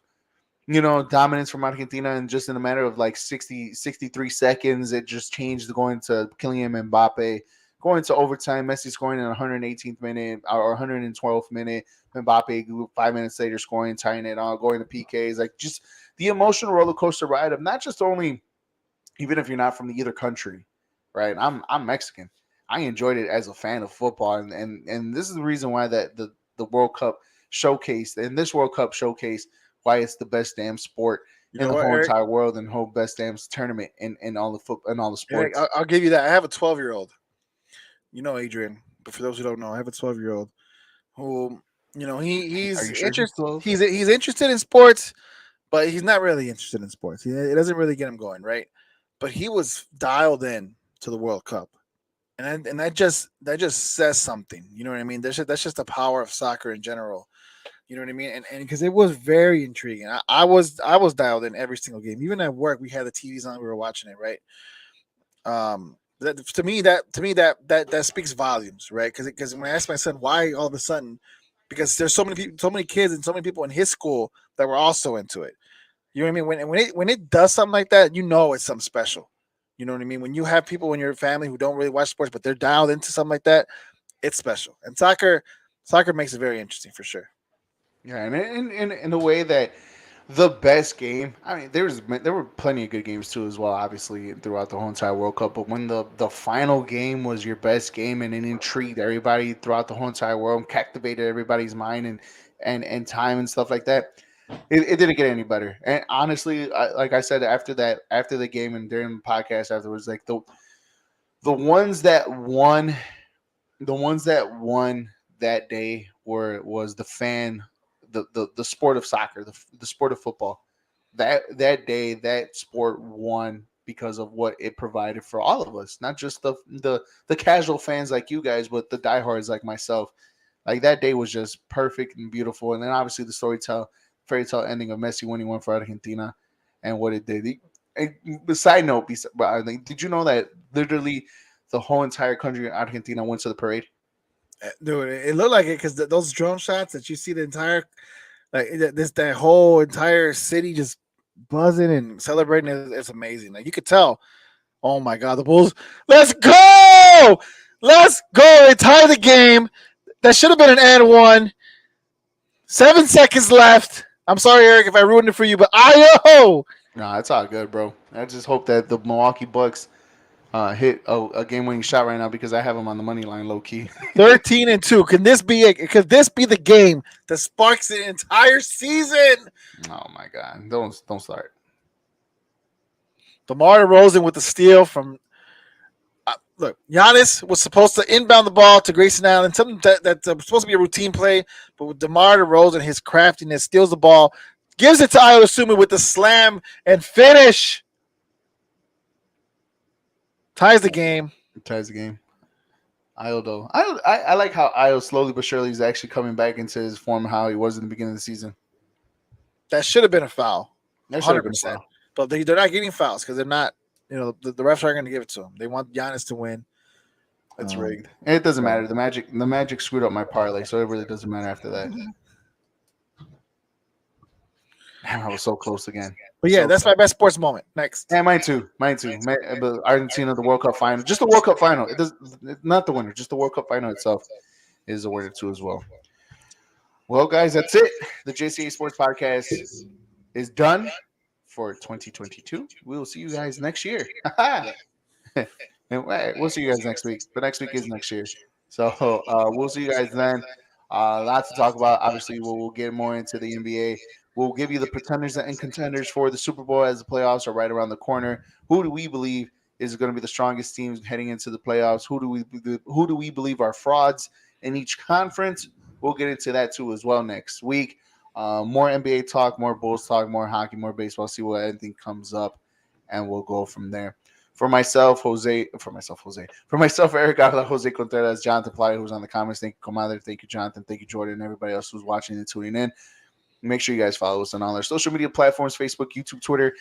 dominance from Argentina, and just in a matter of like 63 seconds, it just changed going to Kylian Mbappe, going to overtime, Messi scoring in the 118th minute or 112th minute, Mbappe 5 minutes later scoring, tying it on, going to PKs, like just the emotional roller coaster ride of not just only, even if you're not from either country, right? I'm Mexican. I enjoyed it as a fan of football, and this is the reason why that the World Cup showcased, and this World Cup showcased why it's the best damn sport in the whole entire world and whole best damn tournament in all the football and all the sports. Eric, I'll give you that. I have a 12-year-old. Adrian, but for those who don't know, I have a 12-year-old who, he's interested. He's interested in sports, but he's not really interested in sports. It doesn't really get him going, right? But he was dialed in to the World Cup, and that just says something. You know what I mean? That's just the power of soccer in general. You know what I mean? And because it was very intriguing. I was dialed in every single game. Even at work, we had the TVs on. We were watching it, right? To me that speaks volumes, right? Because when I asked my son why all of a sudden, because there's so many people, so many kids, and so many people in his school that were also into it. You know what I mean? When it does something like that, you know it's something special. You know what I mean? When you have people in your family who don't really watch sports, but they're dialed into something like that, it's special. And soccer makes it very interesting for sure. Yeah, and in a way that the best game. I mean, there were plenty of good games too, as well. Obviously, throughout the whole entire World Cup. But when the final game was your best game and it intrigued everybody throughout the whole entire world, captivated everybody's mind and time and stuff like that, it didn't get any better. And honestly, like I said, after the game and during the podcast afterwards, like the ones that won, the ones that won that day was the fan, the sport of soccer, the sport of football. That day, that sport won because of what it provided for all of us, not just the casual fans like you guys, but the diehards like myself. Like that day was just perfect and beautiful. And then obviously the fairy tale ending of Messi winning one for Argentina and what it did. Side note, did you know that literally the whole entire country in Argentina went to the parade? Dude, it looked like it because those drone shots that you see the entire, like that whole entire city just buzzing and celebrating, it's amazing. Like you could tell. Oh my God, the Bulls! Let's go! Let's go! They tie the game. That should have been an and one. 7 seconds left. I'm sorry, Eric, if I ruined it for you, but No, it's all good, bro. I just hope that the Milwaukee Bucks hit a game-winning shot right now because I have them on the money line, low key. 13-2. Could this be the game that sparks the entire season? Oh my God! Don't start. DeMar DeRozan with the steal from. Look, Giannis was supposed to inbound the ball to Grayson Allen, something that's supposed to be a routine play, but with DeMar DeRozan, his craftiness, steals the ball, gives it to Ayo Dosunmu with the slam and finish. Ties the game. Ayo, though. I like how Ayo slowly but surely is actually coming back into his form, how he was in the beginning of the season. That should have been a foul. That should have been a foul. But they're not getting fouls because they're not, the refs aren't going to give it to them. They want Giannis to win. It's rigged. It doesn't matter. The Magic screwed up my parlay, so it really doesn't matter after that. Damn, I was so close again. But yeah, that's my best sports moment. Next. Yeah, mine too. Argentina, the World Cup final. Just the World Cup final. It's not the winner. Just the World Cup final itself is a winner too as well. Well, guys, that's it. The Jca Sports Podcast is done for 2022. We will see you guys next year. And we'll see you guys next week. But next week is next year. So we'll see you guys then. Lots to talk about. Obviously, we'll get more into the NBA. We'll give you the pretenders and contenders for the Super Bowl as the playoffs are right around the corner. Who do we believe is going to be the strongest teams heading into the playoffs? Who do we believe are frauds in each conference? We'll get into that too as well next week. More NBA talk, more Bulls talk, more hockey, more baseball. See what anything comes up, and we'll go from there. For myself, Eric, Jose Contreras, Jonathan Playa, who's on the comments. Thank you, Commander. Thank you, Jonathan. Thank you, Jordan, and everybody else who's watching and tuning in. Make sure you guys follow us on all our social media platforms, Facebook, YouTube, Twitter,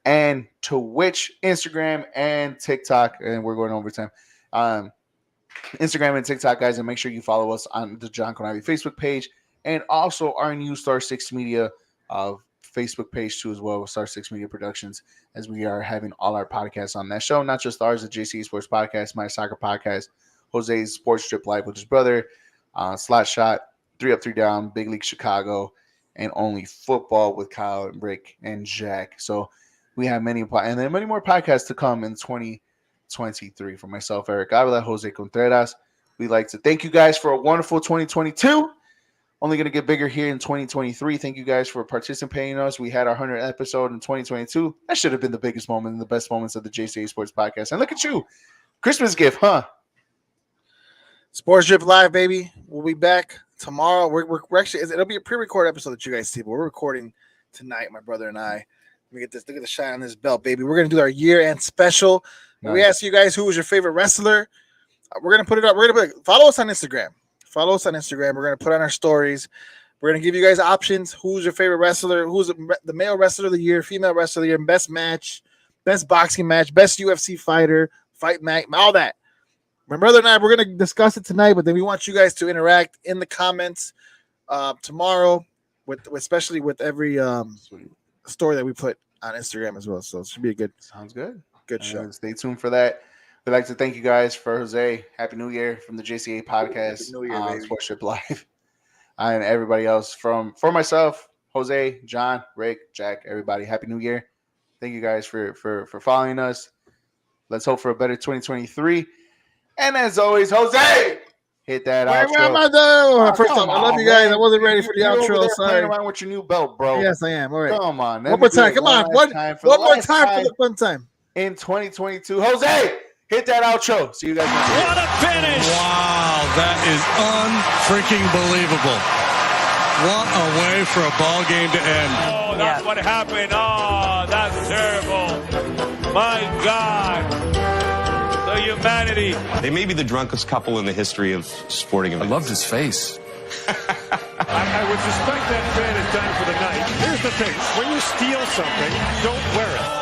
and Twitch, Instagram, and TikTok. And we're going overtime. Instagram and TikTok, guys, and make sure you follow us on the John Conavi Facebook page and also our new Star 6 Media Facebook page too as well, Star 6 Media Productions, as we are having all our podcasts on that show, not just ours, the Jca Sports Podcast, my soccer podcast, Jose's Sports Strip Live with his brother, Slot Shot, 3 Up, 3 Down, Big League Chicago, and Only Football with Kyle and Rick and Jack. So we have many more podcasts to come in 2023. For myself, Eric Avila, Jose Contreras, we'd like to thank you guys for a wonderful 2022. Only going to get bigger here in 2023. Thank you guys for participating in us. We had our 100th episode in 2022. That should have been the biggest moment and the best moments of the Jca Sports Podcast. And look at you. Christmas gift, huh? Sports Drip Live, baby. We'll be back tomorrow. We're actually, it'll be a pre-recorded episode that you guys see, but we're recording tonight, my brother and I. Let me get this. Look at the shine on this belt, baby. We're going to do our year-end special. Nice. We asked you guys who was your favorite wrestler. We're going to put it up. Follow us on Instagram. We're going to put on our stories. We're going to give you guys options. Who's your favorite wrestler? Who's the male wrestler of the year, female wrestler of the year, best match, best boxing match, best UFC fighter, fight match, all that. My brother and I, we're going to discuss it tonight, but then we want you guys to interact in the comments tomorrow, especially with every story that we put on Instagram as well. So it should be a good. Sounds good. Good show. Stay tuned for that. We'd like to thank you guys for Jose. Happy New Year from the Jca Podcast Happy New Year, on baby. Sports Ship Live. And everybody else for myself, Jose, John, Rick, Jack, everybody. Happy New Year. Thank you guys for following us. Let's hope for a better 2023. And as always, Jose, hit that outro. Where am I though? First come off, I love on, you guys. man. I wasn't ready for the You're over outro. there Sorry. playing around with your new belt, bro. Yes, I am. All right. Come on. One more time. Come on. One more time for the fun time. In 2022. Jose, hit that outro. See you guys next week. What a finish! Wow, that is unfreaking believable. What a way for a ball game to end. Oh, that's what happened. Oh, that's terrible. My God. The humanity. They may be the drunkest couple in the history of sporting events. I loved his face. I would suspect that man is done for the night. Here's the thing. When you steal something, don't wear it.